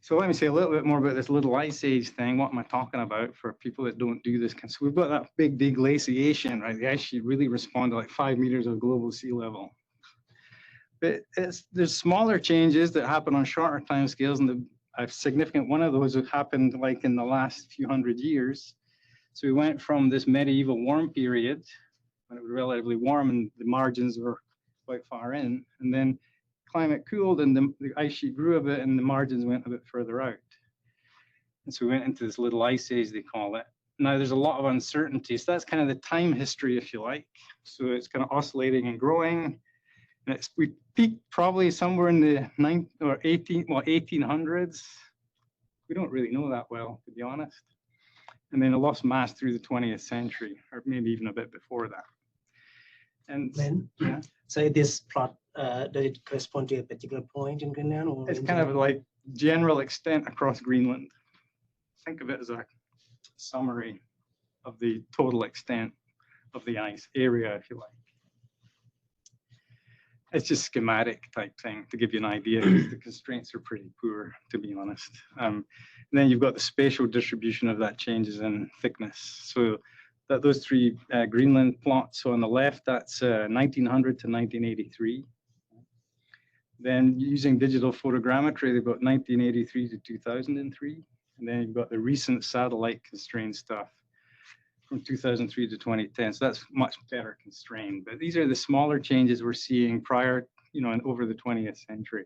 So let me say a little bit more about this Little Ice Age thing. What am I talking about for people that don't do this? So we've got that big deglaciation, right? The ice sheet really respond to like 5 meters of global sea level. But there's smaller changes that happen on shorter time scales, and a significant one of those have happened like in the last few hundred years. So we went from this medieval warm period, when it was relatively warm and the margins were quite far in, and then climate cooled and the ice sheet grew a bit and the margins went a bit further out. And so we went into this little ice age, they call it. Now there's a lot of uncertainty. So that's kind of the time history, if you like. So it's kind of oscillating and growing. And we peaked probably somewhere in the 1800s. We don't really know that well, to be honest. And then it lost mass through the 20th century, or maybe even a bit before that. And Lynn? yeah, So this plot, does it correspond to a particular point in Greenland? Or it's in kind of general? like general extent across Greenland. Think of it as a summary of the total extent of the ice area, if you like. It's just schematic type thing to give you an idea, because the constraints are pretty poor, to be honest. And then you've got the spatial distribution of that changes in thickness. So that those three Greenland plots. So on the left, that's 1900 to 1983. Then using digital photogrammetry, they've got 1983 to 2003. And then you've got the recent satellite constrained stuff from 2003 to 2010. So that's much better constrained. But these are the smaller changes we're seeing prior, and over the 20th century.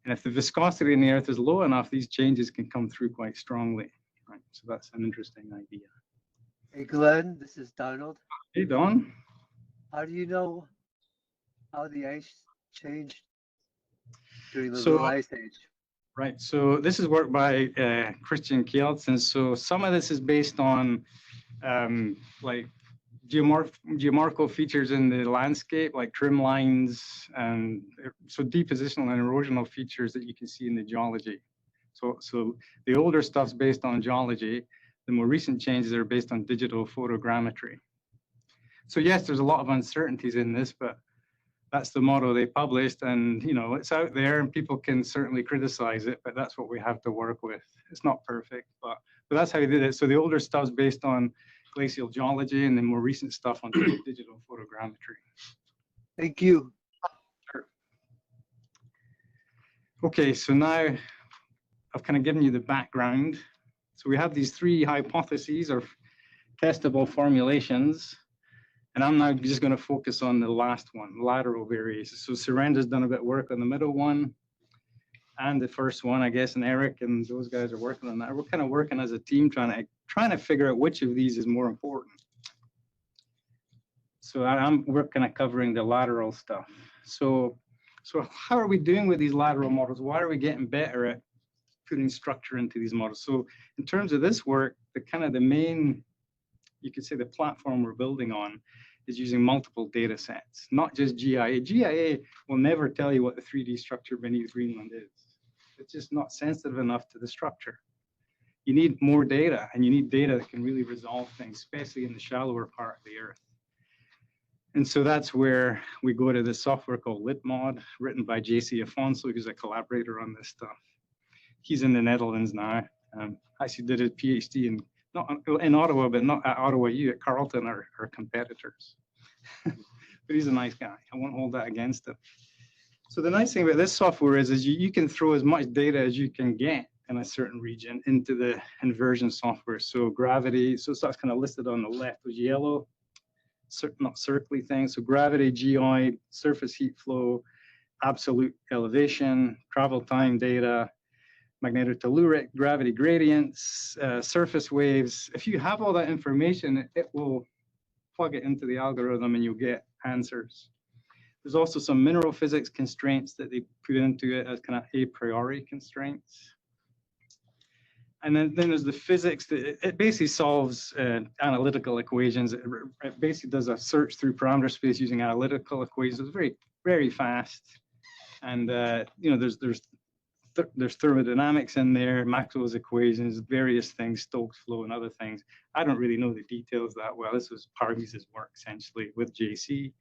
And if the viscosity in the Earth is low enough, these changes can come through quite strongly. Right? So that's an interesting idea. Hey Glenn, this is Donald. Hey, Don. How do you know how the ice changed during the So- little ice age? Right, so this is work by Christian Kjeldsen. So some of this is based on like geomorphical features in the landscape, like trim lines, and so depositional and erosional features that you can see in the geology. So the older stuff's based on geology. The more recent changes are based on digital photogrammetry. So yes, there's a lot of uncertainties in this, but that's the model they published, and it's out there and people can certainly criticize it, but that's what we have to work with. It's not perfect, but that's how they did it. So the older stuff's based on glacial geology, and the more recent stuff on digital photogrammetry. Thank you. Sure. Okay, so now I've kind of given you the background. So we have these three hypotheses or testable formulations. And I'm now just going to focus on the last one, lateral variations. So Surendra's done a bit of work on the middle one and the first one, I guess, and Eric and those guys are working on that. We're kind of working as a team trying to figure out which of these is more important. So we're kind of covering the lateral stuff. So how are we doing with these lateral models? Why are we getting better at putting structure into these models? So in terms of this work, the main, you could say the platform we're building on is using multiple data sets, not just GIA. GIA will never tell you what the 3D structure beneath Greenland is. It's just not sensitive enough to the structure. You need more data, and you need data that can really resolve things, especially in the shallower part of the Earth. And so that's where we go to this software called LitMod, written by JC Afonso, who's a collaborator on this stuff. He's in the Netherlands now. Actually did his PhD not in Ottawa, but not at Ottawa U, at Carleton, our competitors. But he's a nice guy. I won't hold that against him. So the nice thing about this software is you can throw as much data as you can get in a certain region into the inversion software. So gravity, so that's kind of listed on the left with yellow, not circly things. So gravity, geoid, surface heat flow, absolute elevation, travel time data, magnetotelluric, gravity gradients, surface waves. If you have all that information, it will plug it into the algorithm and you'll get answers. There's also some mineral physics constraints that they put into it as kind of a priori constraints. And then there's the physics that it basically solves analytical equations. It basically does a search through parameter space using analytical equations. It's very, very fast. And there's thermodynamics in there, Maxwell's equations, various things, Stokes flow and other things. I don't really know the details that well. This was Parvi's work essentially with JC.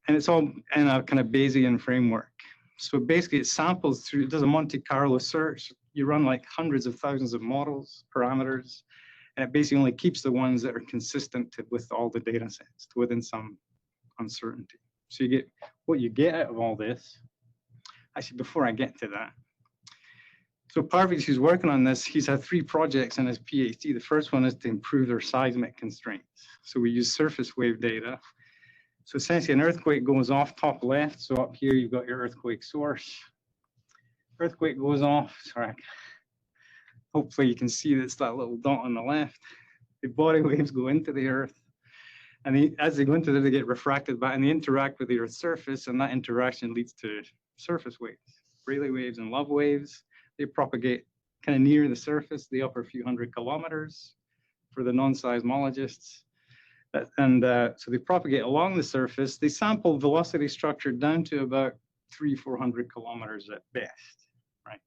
And it's all in a kind of Bayesian framework. So basically it samples through, it does a Monte Carlo search. You run like hundreds of thousands of models, parameters, and it basically only keeps the ones that are consistent with all the data sets within some uncertainty. So you get what you get out of all this. Actually, before I get to that, So Parviz, who's working on this, he's had 3 projects in his PhD. The first one is to improve their seismic constraints. So we use surface wave data. So essentially an earthquake goes off top left. So up here, you've got your earthquake source. Earthquake goes off, sorry. Hopefully you can see that's that little dot on the left. The body waves go into the earth. And as they go into there, they get refracted back and they interact with the earth's surface. And that interaction leads to surface waves, Rayleigh waves and Love waves. They propagate kind of near the surface, the upper few hundred kilometers for the non-seismologists. So they propagate along the surface. They sample velocity structure down to about 300-400 kilometers at best, right?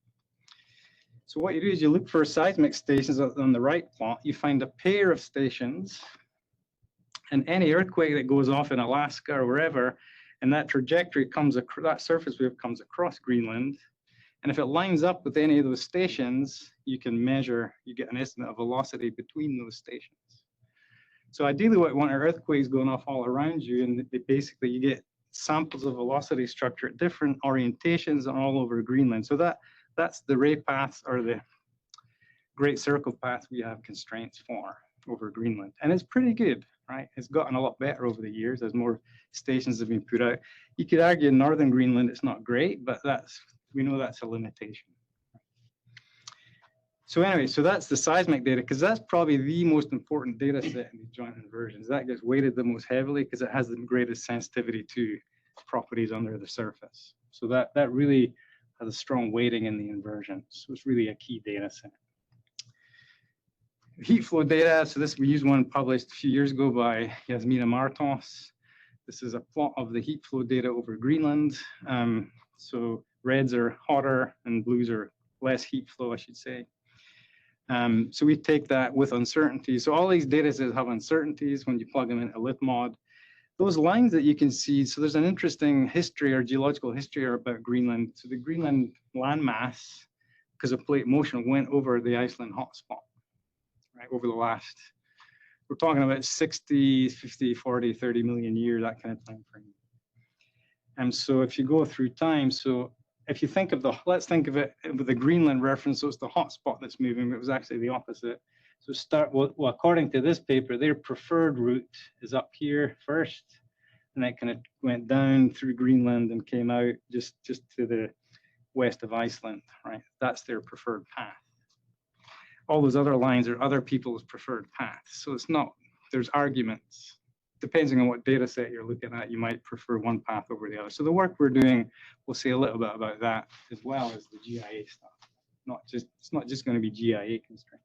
So what you do is you look for seismic stations on the right plot. You find a pair of stations, and any earthquake that goes off in Alaska or wherever, and that trajectory comes across, that surface wave comes across Greenland. And if it lines up with any of those stations, you can measure, you get an estimate of velocity between those stations. So ideally what you want are earthquakes going off all around you, and basically you get samples of velocity structure at different orientations all over Greenland. So that's the ray paths or the great circle path we have constraints for over Greenland. And it's pretty good, right? It's gotten a lot better over the years as more stations have been put out. You could argue in northern Greenland it's not great, but we know that's a limitation. So anyway, so that's the seismic data, because that's probably the most important data set in the joint inversions. That gets weighted the most heavily because it has the greatest sensitivity to properties under the surface. So that really has a strong weighting in the inversion. So it's really a key data set. Heat flow data, so we used one published a few years ago by Yasmina Martos. This is a plot of the heat flow data over Greenland. So reds are hotter and blues are less heat flow, I should say. So we take that with uncertainty. So all these data sets have uncertainties when you plug them into LithMod. Those lines that you can see, so there's an interesting history or geological history about Greenland. So the Greenland landmass, because of plate motion, went over the Iceland hotspot, right, over the last, we're talking about 60, 50, 40, 30 million years, that kind of time frame. And so if you go through time, so if you think of let's think of it with the Greenland reference, so it's the hotspot that's moving, but it was actually the opposite. So well, according to this paper, their preferred route is up here first, and that kind of went down through Greenland and came out just to the west of Iceland, right? That's their preferred path. All those other lines are other people's preferred paths. So it's not, there's arguments. Depending on what data set you're looking at, you might prefer one path over the other. So the work we're doing, we'll say a little bit about that, as well as the GIA stuff. It's not just going to be GIA constraint.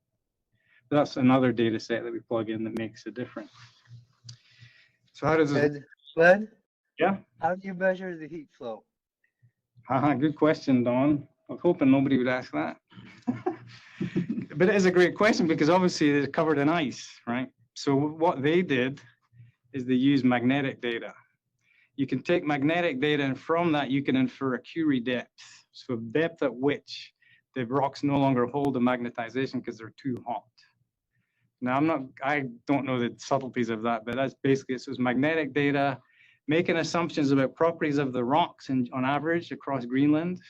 But that's another data set that we plug in that makes a difference. So how does it? Glenn? Yeah? How do you measure the heat flow? Good question, Don. I was hoping nobody would ask that. But it is a great question because obviously it's covered in ice, right? So what they did is they use magnetic data. You can take magnetic data, and from that you can infer a Curie depth. So depth at which the rocks no longer hold the magnetization because they're too hot. Now I don't know the subtleties of that, but that's basically it. So it's magnetic data, making assumptions about properties of the rocks and on average across Greenland.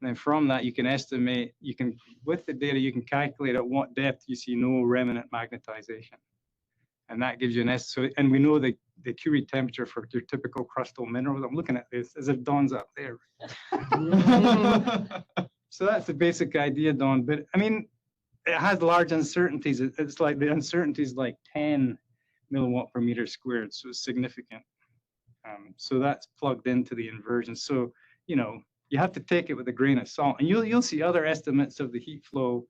And then from that you can estimate, with the data you can calculate at what depth you see no remnant magnetization. And that gives you an estimate. And we know the Curie temperature for your typical crustal minerals. I'm looking at this as if Don's up there. So that's the basic idea, Don. But I mean, it has large uncertainties. It's like the uncertainty is like 10 milliwatt per meter squared. So it's significant. So that's plugged into the inversion. So, you have to take it with a grain of salt. And you'll see other estimates of the heat flow.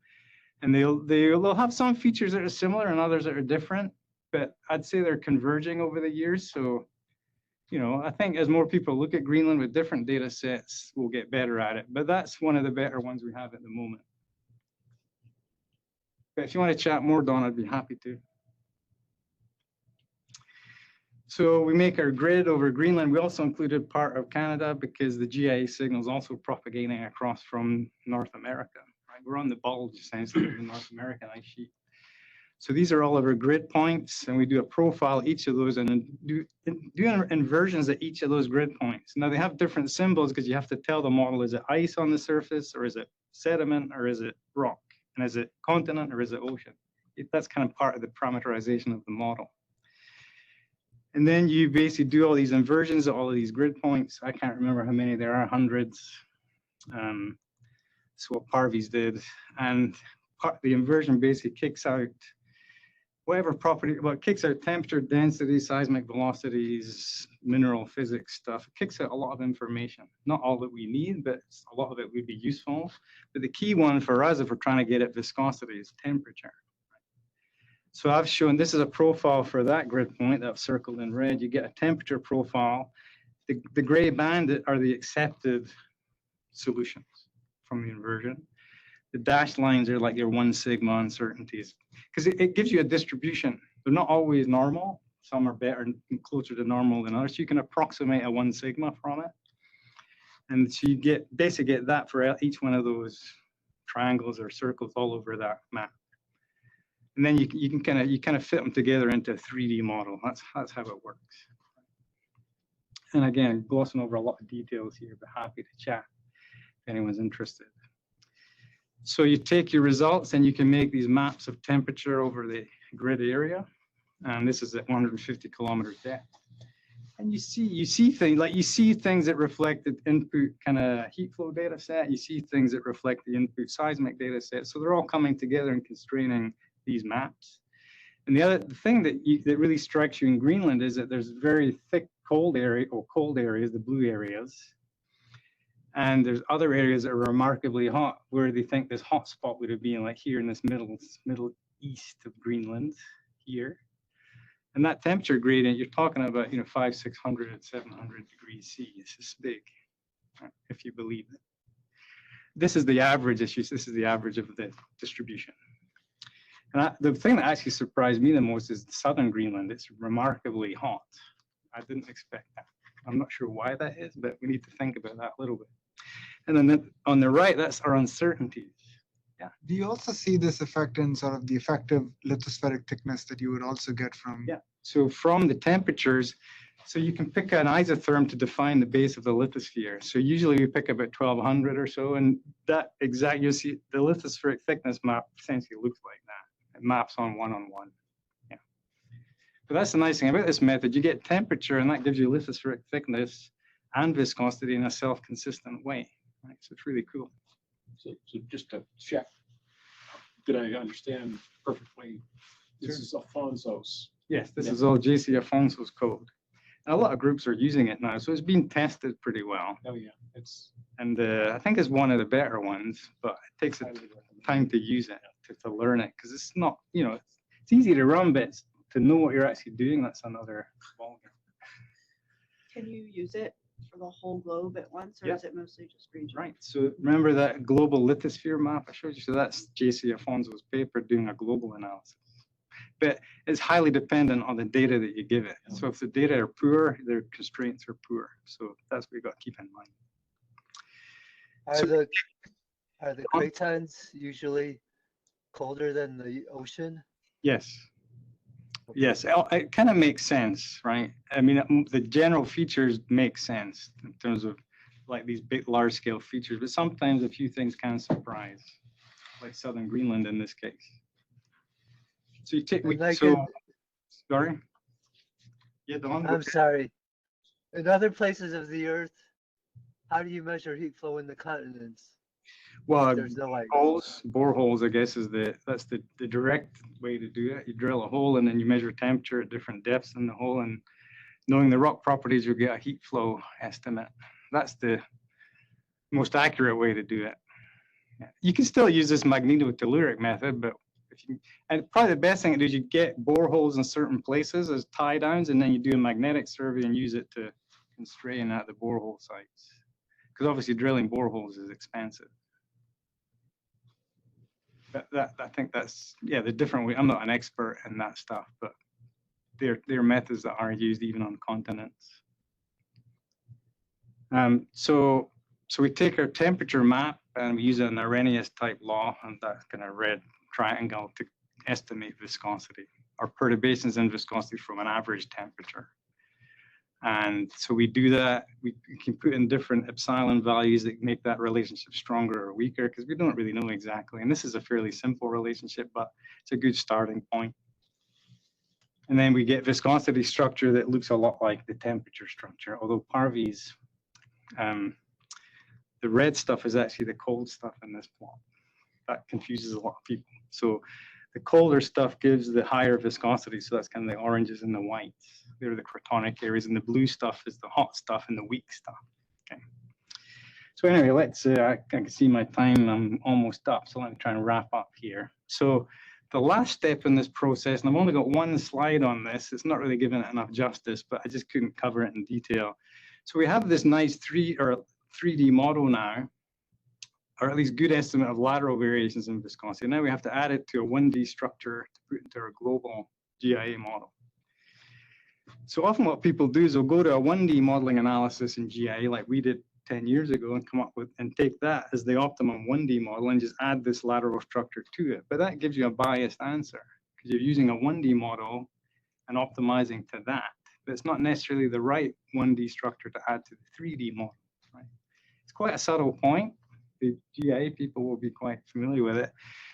And they'll have some features that are similar and others that are different. But I'd say they're converging over the years. So, I think as more people look at Greenland with different data sets, we'll get better at it. But that's one of the better ones we have at the moment. But if you want to chat more, Don, I'd be happy to. So we make our grid over Greenland. We also included part of Canada because the GIA signal is also propagating across from North America. Right? We're on the bulge, essentially, of the North American ice sheet. So these are all of our grid points, and we do a profile each of those and then do inversions at each of those grid points. Now they have different symbols because you have to tell the model, is it ice on the surface, or is it sediment, or is it rock? And is it continent, or is it ocean? That's kind of part of the parameterization of the model. And then you basically do all these inversions at all of these grid points. I can't remember how many there are, hundreds. That's what Parviz did. And the inversion basically kicks out whatever property, well, it kicks out temperature, density, seismic velocities, mineral physics stuff. It kicks out a lot of information. Not all that we need, but a lot of it would be useful. But the key one for us, if we're trying to get at viscosity, is temperature. So I've shown, this is a profile for that grid point that I've circled in red. You get a temperature profile. The gray band are the accepted solutions from the inversion. The dashed lines are like your 1 sigma uncertainties, because it gives you a distribution. They're not always normal. Some are better and closer to normal than others. So you can approximate a 1 sigma from it. And so you basically get that for each one of those triangles or circles all over that map. And then you can kind of fit them together into a 3D model. That's how it works. And again, glossing over a lot of details here, but happy to chat if anyone's interested. So you take your results and you can make these maps of temperature over the grid area. And this is at 150 kilometer depth. And you see things that reflect the input kind of heat flow data set. You see things that reflect the input seismic data set. So they're all coming together and constraining these maps. And the thing that really strikes you in Greenland is that there's very thick cold areas, the blue areas. And there's other areas that are remarkably hot, where they think this hot spot would have been like here in this middle east of Greenland here. And that temperature gradient, you're talking about, 500, 600, and 700 degrees C. It's just big, if you believe it. This is the average issues. This is the average of the distribution. And the thing that actually surprised me the most is southern Greenland. It's remarkably hot. I didn't expect that. I'm not sure why that is, but we need to think about that a little bit. And then on the right, that's our uncertainties. Yeah. Do you also see this effect in sort of the effective lithospheric thickness that you would also get from? Yeah. So from the temperatures, so you can pick an isotherm to define the base of the lithosphere. So usually we pick about 1200 or so, and that exact, you see the lithospheric thickness map essentially looks like that. It maps on one-on-one. Yeah. But that's the nice thing about this method. You get temperature, and that gives you lithospheric thickness and viscosity in a self-consistent way. Right? So it's really cool. So just to check, did I understand perfectly? This is Afonso's. Yes, this is all JC Afonso's code. And a lot of groups are using it now, so it's been tested pretty well. Oh yeah, And I think it's one of the better ones, but it takes time to use it, to learn it, because it's not, it's easy to run, but to know what you're actually doing, that's another ballgame. Can you use it for the whole globe at once, or Yeah. is it mostly just regional? Right. So remember that global lithosphere map I showed you? So that's JC Afonso's paper doing a global analysis. But it's highly dependent on the data that you give it. So if the data are poor, their constraints are poor. So that's what you got to keep in mind. Are the cratons usually colder than the ocean? Yes. Yes, it kind of makes sense, right? I mean, the general features make sense in terms of like these big, large-scale features, but sometimes a few things can surprise, like southern Greenland in this case. So you take, sorry? Yeah, Don. I'm sorry. In other places of the Earth, how do you measure heat flow in the continents? Well, There's no like boreholes, I guess, that's the direct way to do it. You drill a hole and then you measure temperature at different depths in the hole, and knowing the rock properties, you get a heat flow estimate. That's the most accurate way to do it. Yeah. You can still use this magnetotelluric method, but and probably the best thing to do is you get boreholes in certain places as tie downs, and then you do a magnetic survey and use it to constrain at the borehole sites. Because obviously drilling boreholes is expensive. I think that's, yeah, the different way. I'm not an expert in that stuff, but they're methods that are used even on continents. So we take our temperature map and we use an Arrhenius type law and that kind of red triangle to estimate viscosity or perturbations in viscosity from an average temperature. And so we do that. We can put in different epsilon values that make that relationship stronger or weaker because we don't really know exactly. And this is a fairly simple relationship, but it's a good starting point. And then we get viscosity structure that looks a lot like the temperature structure, although Parvi's, the red stuff is actually the cold stuff in this plot. That confuses a lot of people. So the colder stuff gives the higher viscosity. So that's kind of the oranges and the whites. They're the cratonic areas, and the blue stuff is the hot stuff and the weak stuff. Okay. So anyway, let's, I can see my time, I'm almost up. So let me try and wrap up here. So the last step in this process, and I've only got one slide on this, it's not really giving it enough justice, but I just couldn't cover it in detail. So we have this nice 3D model now, or at least good estimate of lateral variations in viscosity. Now we have to add it to a 1D structure to put into our global GIA model. So often what people do is they'll go to a 1D modeling analysis in GIA like we did 10 years ago and come up with and take that as the optimum 1D model and just add this lateral structure to it. But that gives you a biased answer because you're using a 1D model and optimizing to that. But it's not necessarily the right 1D structure to add to the 3D model. Right? It's quite a subtle point. The GIA people will be quite familiar with it.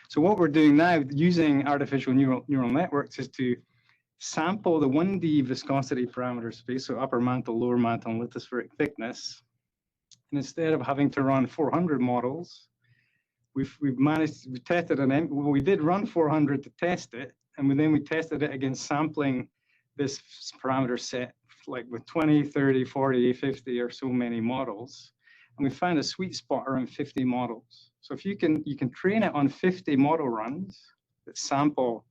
So what we're doing now using artificial neural networks is to sample the 1D viscosity parameter space, so upper mantle, lower mantle, and lithospheric thickness. And instead of having to run 400 models, we tested well, we did run 400 to test it, and then we tested it against sampling this parameter set, like with 20, 30, 40, 50 or so many models. And we found a sweet spot around 50 models. So if you can train it on 50 model runs that sample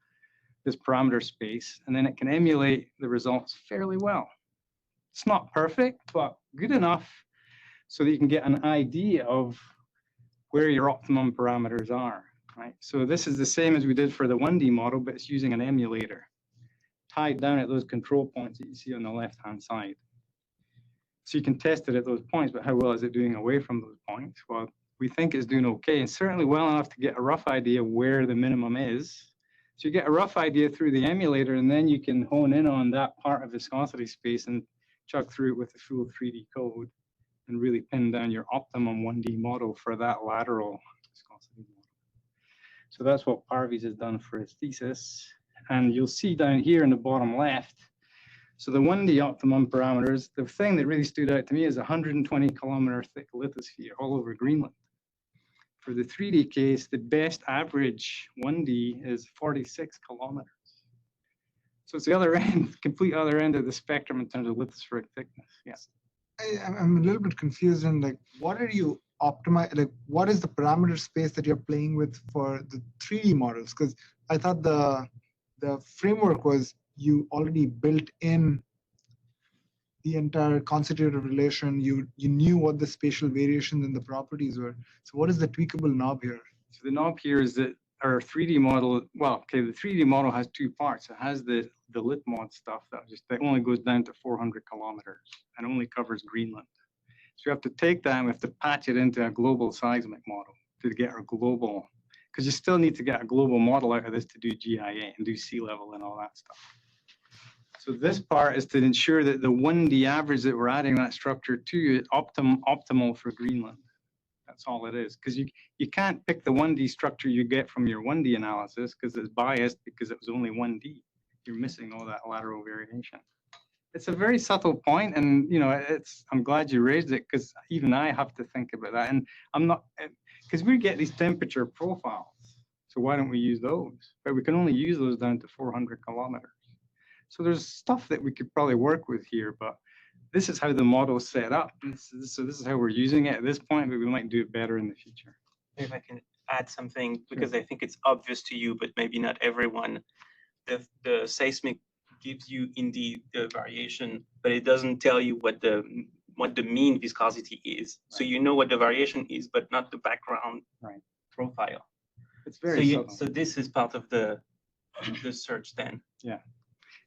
this parameter space, and then it can emulate the results fairly well. It's not perfect, but good enough so that you can get an idea of where your optimum parameters are, right? So this is the same as we did for the 1D model, but it's using an emulator tied down at those control points that you see on the left-hand side. So you can test it at those points, but how well is it doing away from those points? Well, we think it's doing okay, and certainly well enough to get a rough idea where the minimum is. So you get a rough idea through the emulator, and then you can hone in on that part of viscosity space and chug through it with the full 3D code and really pin down your optimum 1D model for that lateral viscosity model. So that's what Parviz has done for his thesis. And you'll see down here in the bottom left, so the 1D optimum parameters, the thing that really stood out to me is 120 kilometer thick lithosphere all over Greenland. For the 3D case, the best average 1D is 46 kilometers. So it's the other end, complete other end of the spectrum in terms of lithospheric thickness. Yes. I'm a little bit confused in like, what are you optimize? Like, what is the parameter space that you're playing with for the 3D models? Because I thought the framework was you already built in the entire constitutive relation. You knew what the spatial variations and the properties were. So what is the tweakable knob here? So the knob here is that our 3D model, well, okay, the 3D model has two parts. It has the lit mod stuff that only goes down to 400 kilometers and only covers Greenland. So we have to take that and we have to patch it into a global seismic model to get our global, because you still need to get a global model out of this to do GIA and do sea level and all that stuff. So this part is to ensure that the 1D average that we're adding that structure to is optimal for Greenland. That's all it is, because you can't pick the 1D structure you get from your 1D analysis because it's biased because it was only 1D. You're missing all that lateral variation. It's a very subtle point, and you know, I'm glad you raised it because even I have to think about that. And I'm not, because we get these temperature profiles. So why don't we use those? But we can only use those down to 400 kilometers. So there's stuff that we could probably work with here, but this is how the model is set up. So this is how we're using it at this point, but we might do it better in the future. If I can add something, because I think it's obvious to you, but maybe not everyone. The seismic gives you indeed the variation, but it doesn't tell you what the mean viscosity is. Right. So you know what the variation is, but not the background profile. It's very subtle. So this is part of the search then. Yeah,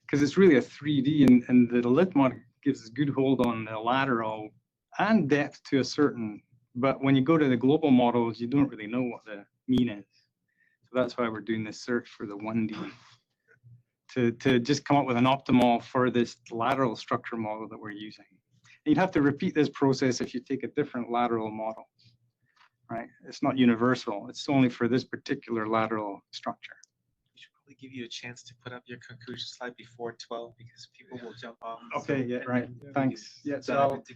because it's really a 3D, and the lit mod gives us good hold on the lateral and depth to a certain, but when you go to the global models, you don't really know what the mean is. So that's why we're doing this search for the 1D to just come up with an optimal for this lateral structure model that we're using. And you'd have to repeat this process if you take a different lateral model, right? It's not universal. It's only for this particular lateral structure. We should probably give you a chance to put up your conclusion slide before 12 because people will jump off. Okay, yeah, right. Thanks. Yeah, so Dive into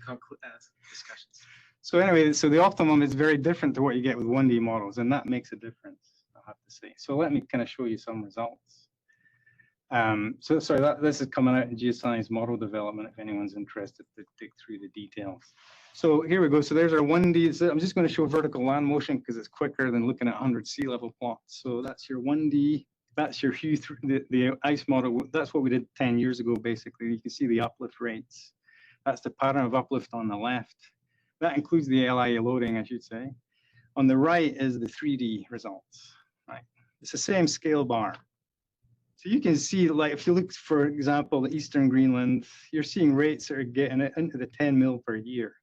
discussions. So anyway, so the optimum is very different to what you get with 1D models, and that makes a difference, I have to say. So let me kind of show you some results. So sorry, this is coming out in geoscience model development if anyone's interested to dig through the details. So here we go. So there's our 1D. So I'm just going to show vertical land motion because it's quicker than looking at 100 sea level plots. So that's your 1D. That's your hue, the ice model. That's what we did 10 years ago, basically. You can see the uplift rates. That's the pattern of uplift on the left. That includes the LIA loading, I should say. On the right is the 3D results, right? It's the same scale bar. So you can see, like, if you look, for example, the Eastern Greenland, you're seeing rates that are getting into the 10 mil per year.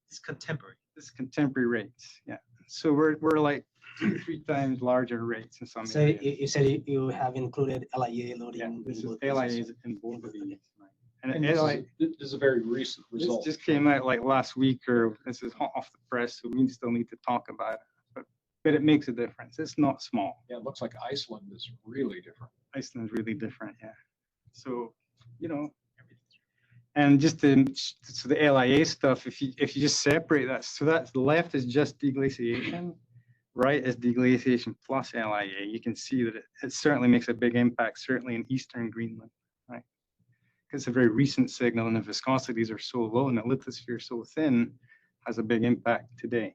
It's contemporary. This is contemporary rates, yeah. So we're like 2-3 times larger rates in some So areas. you said you have included LIA loading. Yeah, in this is both LIAs cases. in both of these. Right. And And this is a very recent this result. just came out like last week, or this is hot off the press, so we still need to talk about it. But it makes a difference. It's not small. Yeah, it looks like Iceland is really different. Iceland's really different, yeah. So, you know, and just to, so the LIA stuff, if you just separate that, so that's left is just deglaciation, right is deglaciation plus LIA. You can see that it certainly makes a big impact, certainly in Eastern Greenland, right? Because it's a very recent signal and the viscosities are so low and the lithosphere so thin, has a big impact today.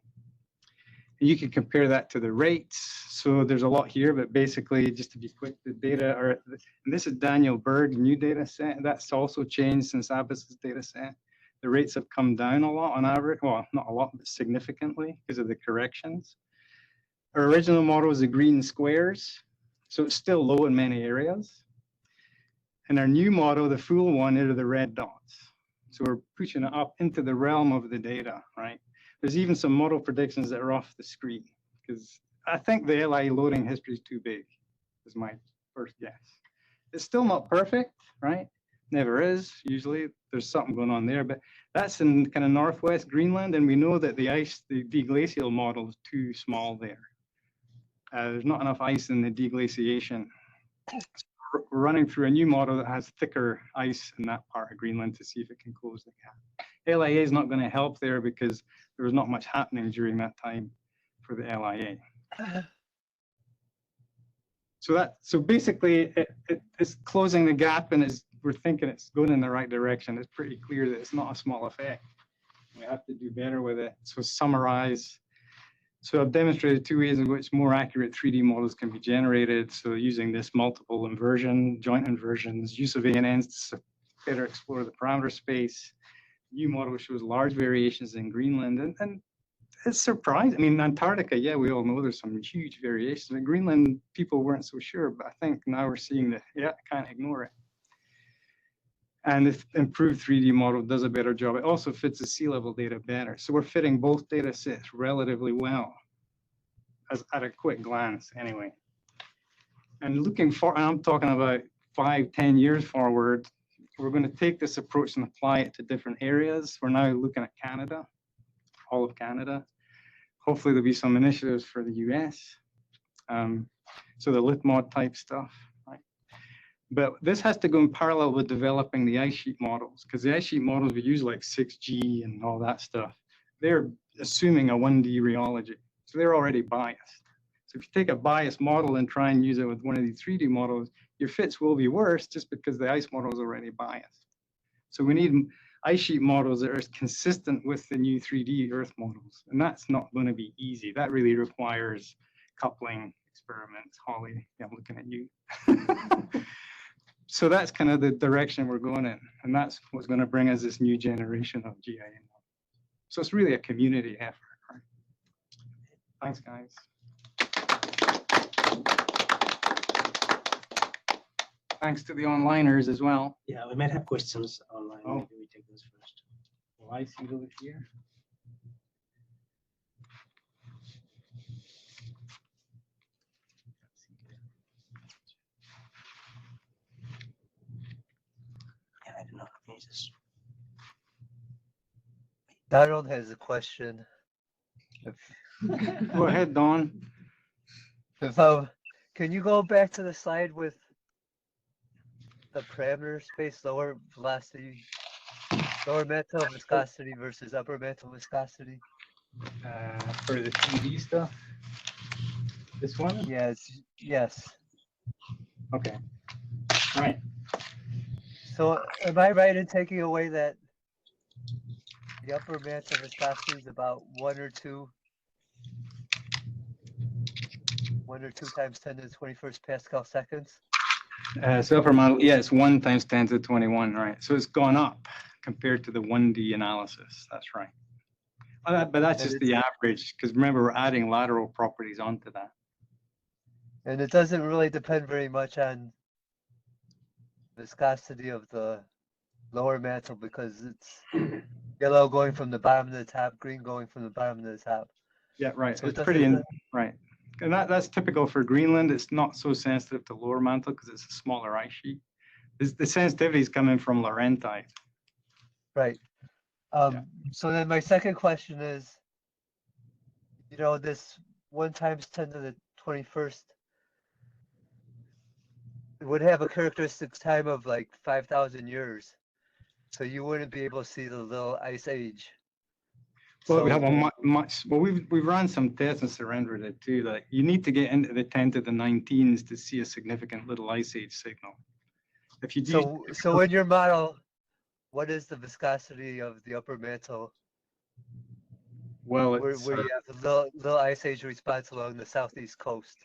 And you can compare that to the rates. So there's a lot here, but basically, just to be quick, the data are, and this is Daniel Berg's new data set. That's also changed since Abbas's data set. The rates have come down a lot on average. Well, not a lot, but significantly because of the corrections. Our original model was the green squares. So it's still low in many areas. And our new model, the full one, are the red dots. So we're pushing it up into the realm of the data, right? There's even some model predictions that are off the screen because I think the LI loading history is too big, is my first guess. It's still not perfect, right? Never is. Usually there's something going on there, but that's in kind of northwest Greenland, and we know that the deglacial model is too small there. There's not enough ice in the deglaciation. So we're running through a new model that has thicker ice in that part of Greenland to see if it can close the gap. LIA is not going to help there because there was not much happening during that time for the LIA. So basically, it's closing the gap, and we're thinking it's going in the right direction. It's pretty clear that it's not a small effect. We have to do better with it. So summarize. So I've demonstrated 2 ways in which more accurate 3D models can be generated. So using this multiple inversion, joint inversions, use of ANNs to better explore the parameter space. New model shows large variations in Greenland, and it's surprising. I mean, Antarctica, yeah, we all know there's some huge variations. In Greenland, people weren't so sure, but I think now we're seeing that, yeah, can't ignore it. And the improved 3D model does a better job. It also fits the sea level data better. So we're fitting both data sets relatively well, as at a quick glance anyway. And looking for, and I'm talking about 5-10 years forward, we're going to take this approach and apply it to different areas. We're now looking at Canada, all of Canada. Hopefully there'll be some initiatives for the US. So the LitMod type stuff, right? But this has to go in parallel with developing the ice sheet models, because the ice sheet models we use like 6G and all that stuff, they're assuming a 1D rheology. So they're already biased. So if you take a biased model and try and use it with one of these 3D models, your fits will be worse just because the ice model is already biased. So we need ice sheet models that are consistent with the new 3D Earth models. And that's not going to be easy. That really requires coupling experiments. Holly, yeah, I'm looking at you. So that's kind of the direction we're going in. And that's what's going to bring us this new generation of GIA models. So it's really a community effort, right? Thanks, guys. Thanks to the onliners as well. Yeah, we might have questions online. Oh. Maybe we take those first. Well, I see those here. Donald has a question. Go ahead, Don. If can you go back to the slide with the parameter space, lower velocity, lower mantle viscosity versus upper mantle viscosity? For the 3D stuff. This one? Yes. Okay. Right. So am I right in taking away that the upper mantle viscosity is about 1 or 2 times 10 to the 21st Pascal seconds? So upper model, yeah, it's 1 times 10 to the 21, right? So it's gone up compared to the 1D analysis. That's right. But that's just the average, because remember, we're adding lateral properties onto that. And it doesn't really depend very much on viscosity of the lower mantle because it's yellow going from the bottom to the top, green going from the bottom to the top. Yeah, right. So It's pretty right. And that's typical for Greenland. It's not so sensitive to lower mantle because it's a smaller ice sheet. The sensitivity is coming from Laurentide. Right. So then my second question is, this 1 times 10 to the 21st, it would have a characteristics time of like 5,000 years. So you wouldn't be able to see the little ice age. Well, So, we have a much, well, we've run some tests and surrendered it too. Like you need to get into the 10 to the 19s to see a significant little ice age signal. If you do, so in your model, what is the viscosity of the upper mantle well, where it's, you have the little ice age response along the southeast coast?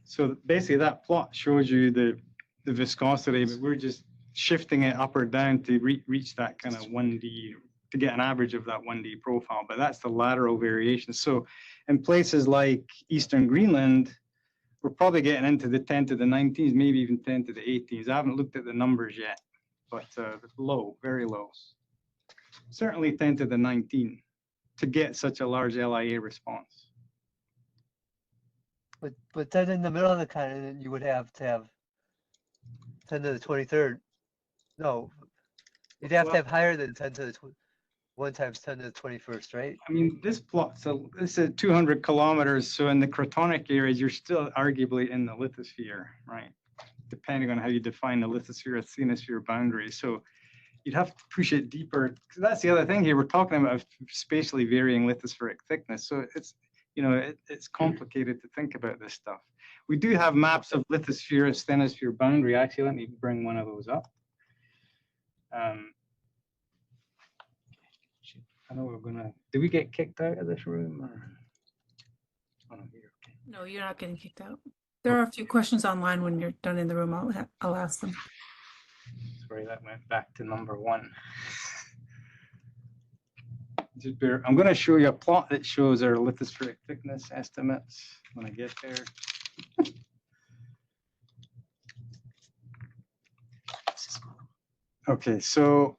so basically that plot shows you the viscosity, but we're just shifting it up or down to reach that kind of 1D, to get an average of that 1D profile, but that's the lateral variation. So in places like Eastern Greenland, we're probably getting into the 10 to the 19s, maybe even 10 to the 18s. I haven't looked at the numbers yet, but low, very low. Certainly 10 to the 19 to get such a large LIA response. But then in the middle of the continent, you would have to have 10 to the 23rd. No, you'd have to have higher than 10 to the 1 times 10 to the 21st, right? I mean, this plot, so this is 200 kilometers. So in the cratonic areas, you're still arguably in the lithosphere, right? Depending on how you define the lithosphere-asthenosphere boundary. So you'd have to push it deeper. Because that's the other thing here. We're talking about spatially varying lithospheric thickness. So it's, it's complicated to think about this stuff. We do have maps of lithosphere-asthenosphere boundary. Actually, let me bring one of those up. I know we're gonna. Did we get kicked out of this room? Or? Oh, no, here. Okay. No, you're not getting kicked out. There are a few questions online. When you're done in the room, I'll ask them. Sorry, that went back to number 1. I'm going to show you a plot that shows our lithospheric thickness estimates when I get there. Okay, so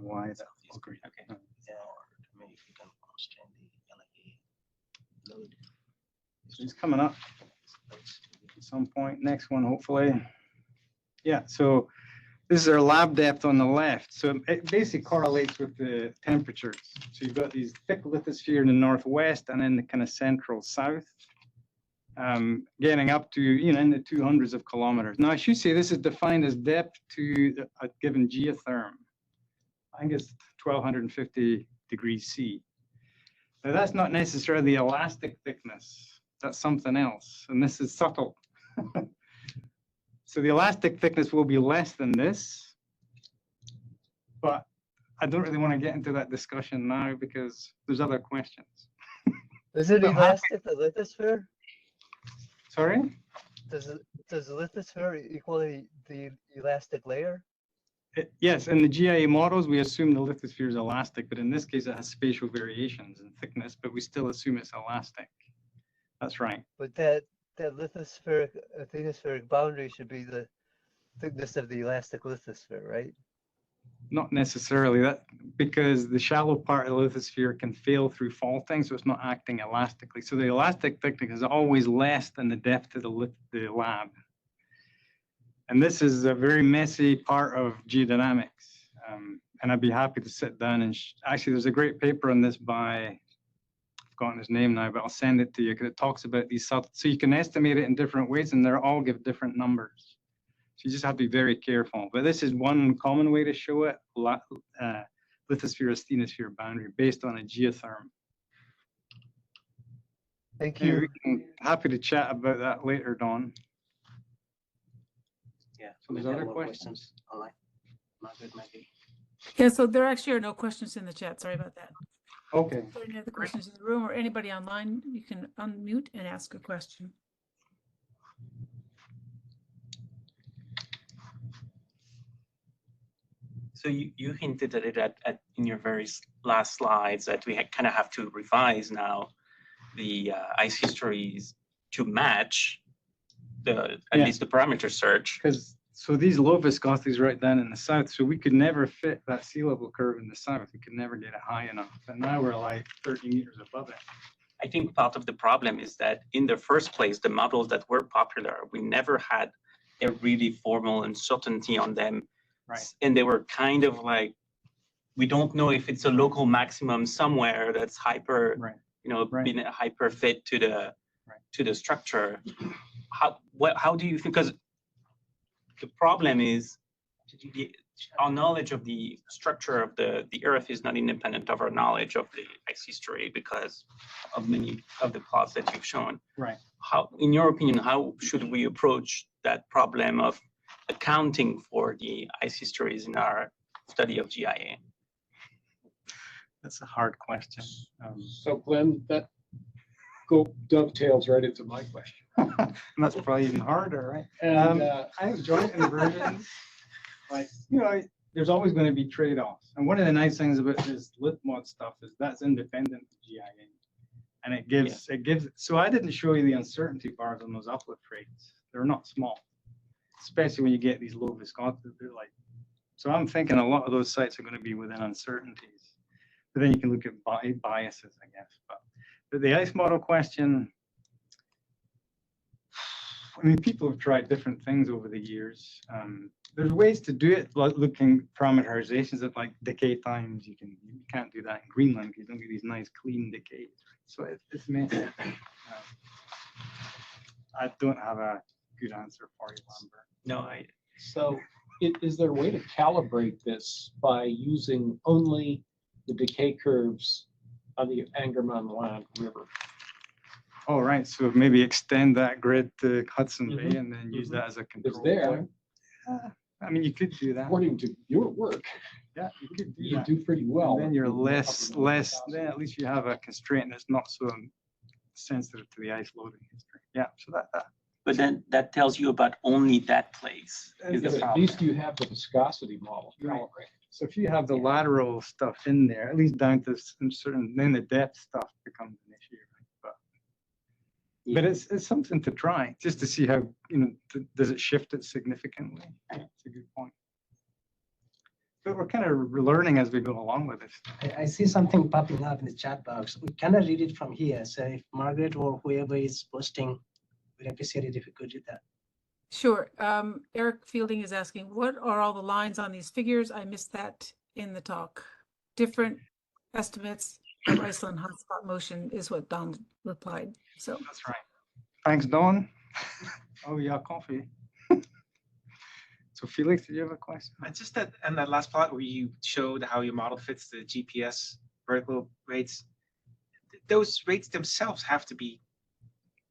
why that? Okay. So it's coming up at some point. Next one, hopefully. Yeah. So this is our lab depth on the left. So it basically correlates with the temperatures. So you've got these thick lithosphere in the northwest and in the kind of central south, getting up to, in the 200s of kilometers. Now, I should say this is defined as depth to a given geotherm. I think it's 1250 degrees C. Now, that's not necessarily the elastic thickness. That's something else. And this is subtle. So the elastic thickness will be less than this, but I don't really want to get into that discussion now because there's other questions. Is it elastic, the lithosphere? Sorry? Does the lithosphere equal the elastic layer? Yes, in the GIA models, we assume the lithosphere is elastic, but in this case, it has spatial variations in thickness, but we still assume it's elastic. That's right. But that lithospheric, asthenospheric boundary should be the thickness of the elastic lithosphere, right? Not necessarily, that because the shallow part of the lithosphere can fail through faulting, so it's not acting elastically. So the elastic thickness is always less than the depth of the lab. And this is a very messy part of geodynamics. And I'd be happy to sit down and actually, there's a great paper on this by, I've forgotten his name now, but I'll send it to you because it talks about these so you can estimate it in different ways, and they're all give different numbers. So you just have to be very careful. But this is one common way to show it: lithosphere asthenosphere boundary based on a geotherm. Thank Yeah, you. we can happy to chat about that later, Dawn. Yeah. So there's we have other more questions? online. Margaret, maybe. Yeah, so there actually are no questions in the chat. Sorry about that. Okay. If there are any other questions in the room or anybody online, you can unmute and ask a question. So you hinted at it in your very last slides that we kind of have to revise now the ice histories to match at least the parameter search. Because so these low viscosities right down in the south, so we could never fit that sea level curve in the south. We could never get it high enough. And now we're like 30 meters above it. I think part of the problem is that in the first place, the models that were popular, we never had a really formal uncertainty on them. Right. And they were kind of like, we don't know if it's a local maximum somewhere that's hyper, being hyper fit to the structure. How do you think? Because the problem is our knowledge of the structure of the Earth is not independent of our knowledge of the ice history because of many of the plots that you've shown. Right. How, in your opinion, how should we approach that problem of accounting for the ice histories in our study of GIA? That's a hard question. So Glenn, that dovetails right into my question. And that's probably even harder, right? And I think joint inversions, like, there's always going to be trade-offs. And one of the nice things about this LitMod stuff is that's independent of GIA. And it gives, so I didn't show you the uncertainty bars on those uplift rates. They're not small, especially when you get these low viscosities. They're like, so I'm thinking a lot of those sites are going to be within uncertainties. But then you can look at biases, I guess. But the ice model question, I mean, people have tried different things over the years. There's ways to do it, like looking parameterizations at like decay times. You can't do that in Greenland because you don't get these nice clean decays. So it's messy. I don't have a good answer for you, Lambert. No, so is there a way to calibrate this by using only the decay curves on the Angerman River? Oh, right. So maybe extend that grid to Hudson Bay and then use that as a control. It's there. I mean, you could do that. According to your work, yeah, you could do you that. do pretty well. And then you're less, then at least you have a constraint that's not so sensitive to the ice loading history. Yeah, so that. But then that tells you about only that place. Is the At problem. least you have the viscosity model. Right. So if you have the lateral stuff in there, at least down to certain, then the depth stuff becomes an issue. But it's something to try, just to see how, does it shift it significantly? That's a good point. But we're kind of learning as we go along with this. I see something popping up in the chat box. We cannot read it from here. So if Margaret or whoever is posting, we'd appreciate it if you could read that. Sure. Eric Fielding is asking, what are all the lines on these figures? I missed that in the talk. Different estimates of Iceland hotspot motion is what Don replied. So that's right. Thanks, Dawn. Oh, yeah, coffee. So Felix, did you have a question? Just that, and that last plot where you showed how your model fits the GPS vertical rates, those rates themselves have to be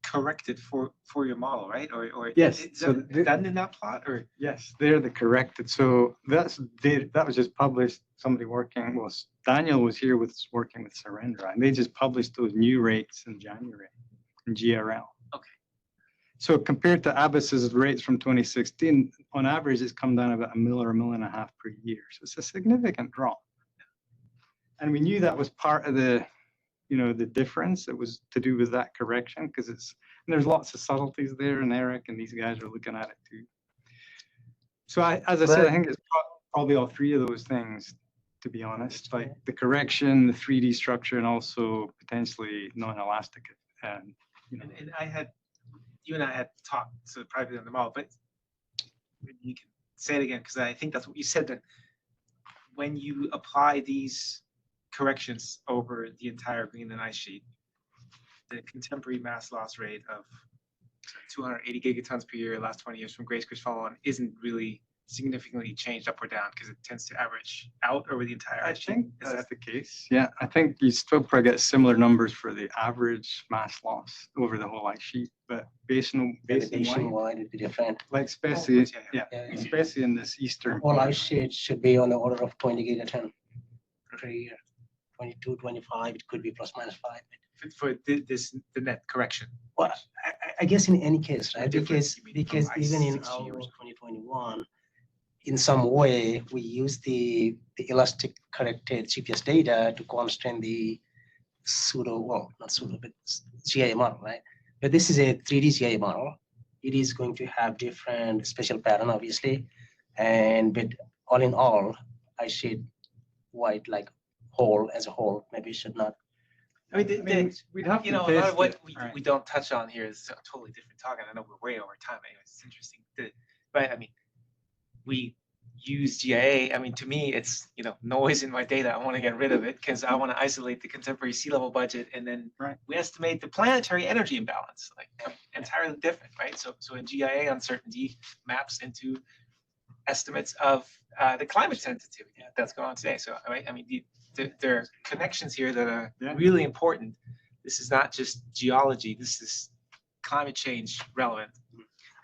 corrected for your model, right? Or yes, so done in that plot, or yes, they're the corrected. So that was just published. Somebody working, well, Daniel was here working with Surendra, and they just published those new rates in January in GRL. Okay. So compared to Abbas's rates from 2016, on average, it's come down about 1 mil or 1.5 mil per year. So it's a significant drop. And we knew that was part of the, the difference. It was to do with that correction because there's lots of subtleties there, and Eric and these guys are looking at it too. So as I said, I think it's probably all three of those things, to be honest, like the correction, the 3D structure, and also potentially non-elastic. And you and I had talked privately on the model, but you can say it again because I think that's what you said, that when you apply these corrections over the entire Greenland ice sheet, the contemporary mass loss rate of 280 gigatons per year last 20 years from Grace Fall on isn't really significantly changed up or down because it tends to average out over the entire I ice sheet. think Is that's that the case. Yeah, I think you still probably get similar numbers for the average mass loss over the whole ice sheet, but basin wide, Nationwide would be different. like especially, yeah. yeah, especially in this eastern. All part. ice sheets should be on the order of 20 gigaton per year. 22, 25, it could be plus minus 5. for the net correction. Well, I guess in any case, right? The difference, you mean, Because from ice even in 60 our years. 2021, in some way, we use the elastic corrected GPS data to constrain the not pseudo, but GIA model, right? But this is a 3D GIA model. It is going to have different special pattern, obviously. But all in all, I should wide like whole as a whole, maybe should not. I mean, we'd have to a lot of test what it. Right. we don't touch on here is a totally different talk, and I know we're way over time. Anyways, it's interesting. But I mean, we use GIA. I mean, to me, it's noise in my data. I want to get rid of it because I want to isolate the contemporary sea level budget, and then we estimate the planetary energy imbalance, like entirely different, right? So in GIA, uncertainty maps into estimates of the climate sensitivity that's going on today. So right, I mean, there are connections here that are really important. This is not just geology. This is climate change relevant.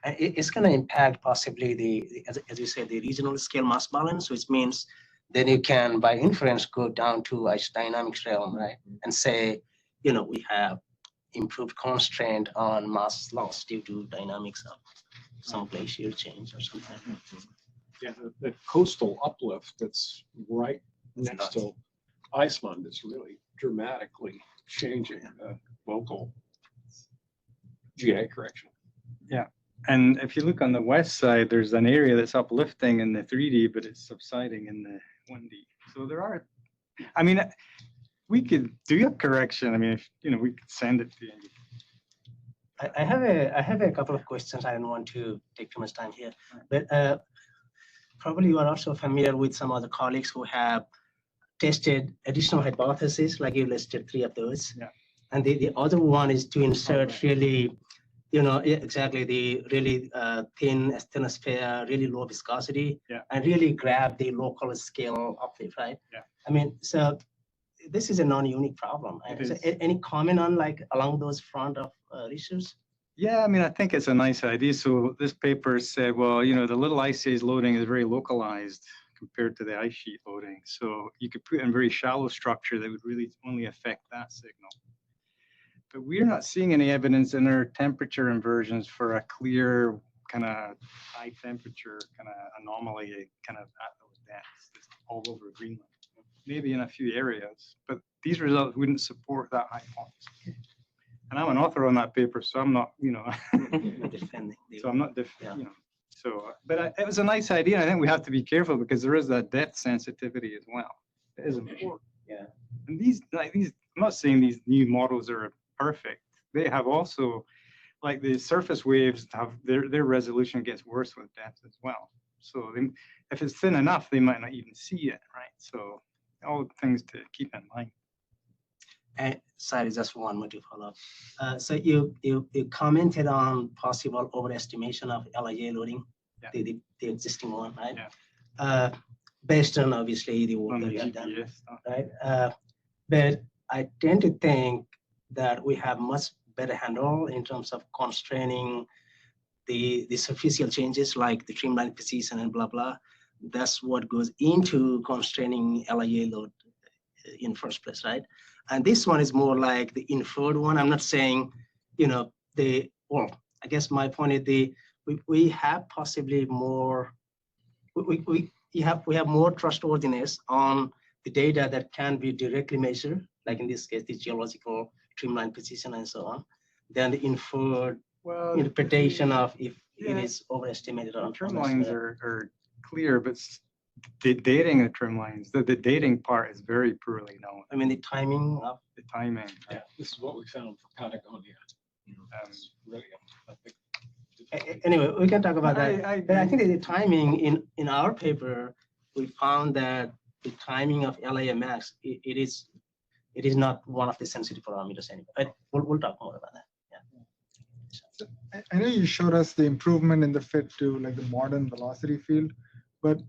It's going to impact possibly as you said, the regional scale mass balance, which means then you can, by inference, go down to ice dynamics realm, right? And say, we have improved constraint on mass loss due to dynamics of some glacier change or something. Yeah, the coastal uplift that's right next to Iceland is really dramatically changing the local GA correction. Yeah. And if you look on the west side, there's an area that's uplifting in the 3D, but it's subsiding in the 1D. So there are, I mean, we could do a correction. I mean, if, we could send it to you. I have a couple of questions. I don't want to take too much time here, but probably you are also familiar with some other colleagues who have tested additional hypotheses, like you listed 3 of those. Yeah. And the other one is to insert really, exactly the really thin asthenosphere, really low viscosity, and really grab the local scale uplift, right? Yeah. I mean, so this is a non-unique problem. So any comment on along those front of research? Yeah, I mean, I think it's a nice idea. So this paper said, well, the little ice age loading is very localized compared to the ice sheet loading. So you could put in very shallow structure that would really only affect that signal. But we're not seeing any evidence in our temperature inversions for a clear kind of high temperature kind of anomaly kind of at those depths all over Greenland. Maybe in a few areas, but these results wouldn't support that hypothesis. And I'm an author on that paper, so I'm not, defending. So I'm not, but it was a nice idea. I think we have to be careful because there is that depth sensitivity as well. It is important. Yeah. And I'm not saying these new models are perfect. They have also, like the surface waves have their resolution gets worse with depth as well. So if it's thin enough, they might not even see it, right? So all things to keep in mind. Sorry, just one more to follow up. So you commented on possible overestimation of LIA loading, the existing one, right? Yeah. Based on obviously the work that you have done, right? But I tend to think that we have much better handle in terms of constraining the superficial changes like the trimline precision and blah blah. That's what goes into constraining LIA load in first place, right? And this one is more like the inferred one. I'm not saying, I guess my point is we have possibly more, we have more trustworthiness on the data that can be directly measured, like in this case, the geological trimline precision and so on, than the inferred interpretation of if it is overestimated or trimlines are clear, but the dating of trimlines, the dating part is very poorly known. I mean, the timing of the timing. Yeah, this is what we found for Patagonia. Really, I think. Anyway, we can talk about that. But I think that the timing in our paper, we found that the timing of LIMX, it is not one of the sensitive parameters anyway. We'll talk more about that. I know you showed us the improvement in the fit to like the modern velocity field, but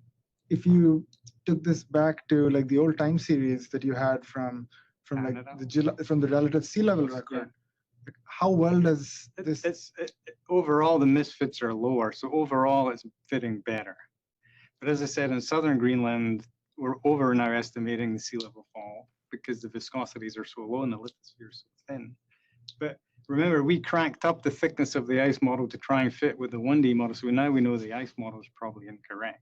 if you took this back to like the old time series that you had from like from the relative sea level record, like how well does this? Overall, the misfits are lower, so overall it's fitting better. But as I said, in southern Greenland, we're over now estimating the sea level fall because the viscosities are so low and the lithosphere is so thin. But remember, we cranked up the thickness of the ice model to try and fit with the 1D model, so now we know the ice model is probably incorrect.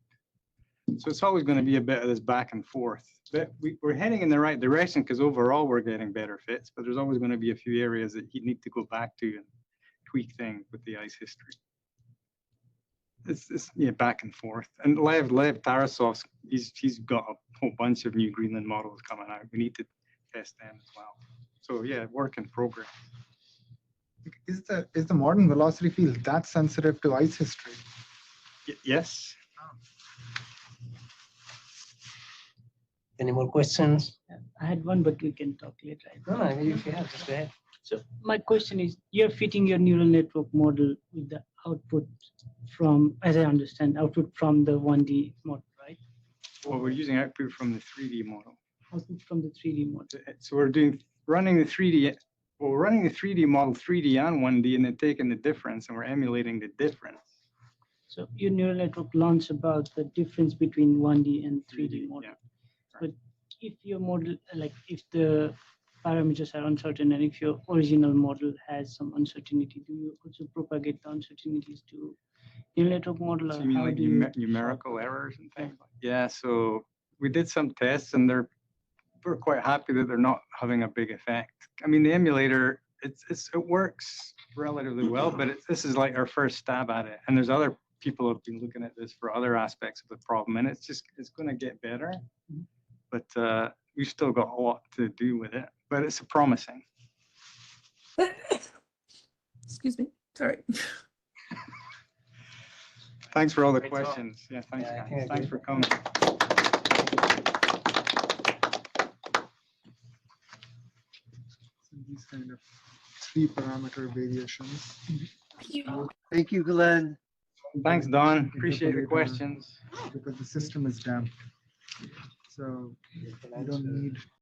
So it's always going to be a bit of this back and forth. But we're heading in the right direction because overall we're getting better fits, but there's always going to be a few areas that you need to go back to and tweak things with the ice history. It's yeah, back and forth. And Lev Tarasov's, he's got a whole bunch of new Greenland models coming out. We need to test them as well. So yeah, work in progress. Is the modern velocity field that sensitive to ice history? Yes. Any more questions? I had one, but we can talk later. No, I mean, if you have, just go ahead. So my question is, you're fitting your neural network model with the output from, as I understand, output from the 1D model, right? Well, we're using output from the 3D model. Output from the 3D model. So we're running the 3D. Well, we're running the 3D model 3D and 1D, and then taking the difference, and we're emulating the difference. So your neural network learns about the difference between 1D and 3D model. Yeah. But if your model, like if the parameters are uncertain and if your original model has some uncertainty, do you also propagate the uncertainties to neural network model? So or you mean how like do you numerical errors and things? Yeah, so we did some tests and we're quite happy that they're not having a big effect. I mean, the emulator, it works relatively well, but this is like our first stab at it. And there's other people who have been looking at this for other aspects of the problem, and it's going to get better. But we've still got a lot to do with it, but it's promising. Excuse me, sorry. Thanks for all the Great talk. questions. Yeah, thanks, Yeah, I guys. think I Thanks agree. for coming. So these kind of 3-parameter variations. Thank you, Glenn. Thanks, Don. Appreciate the questions. Because the system is damp. So you don't need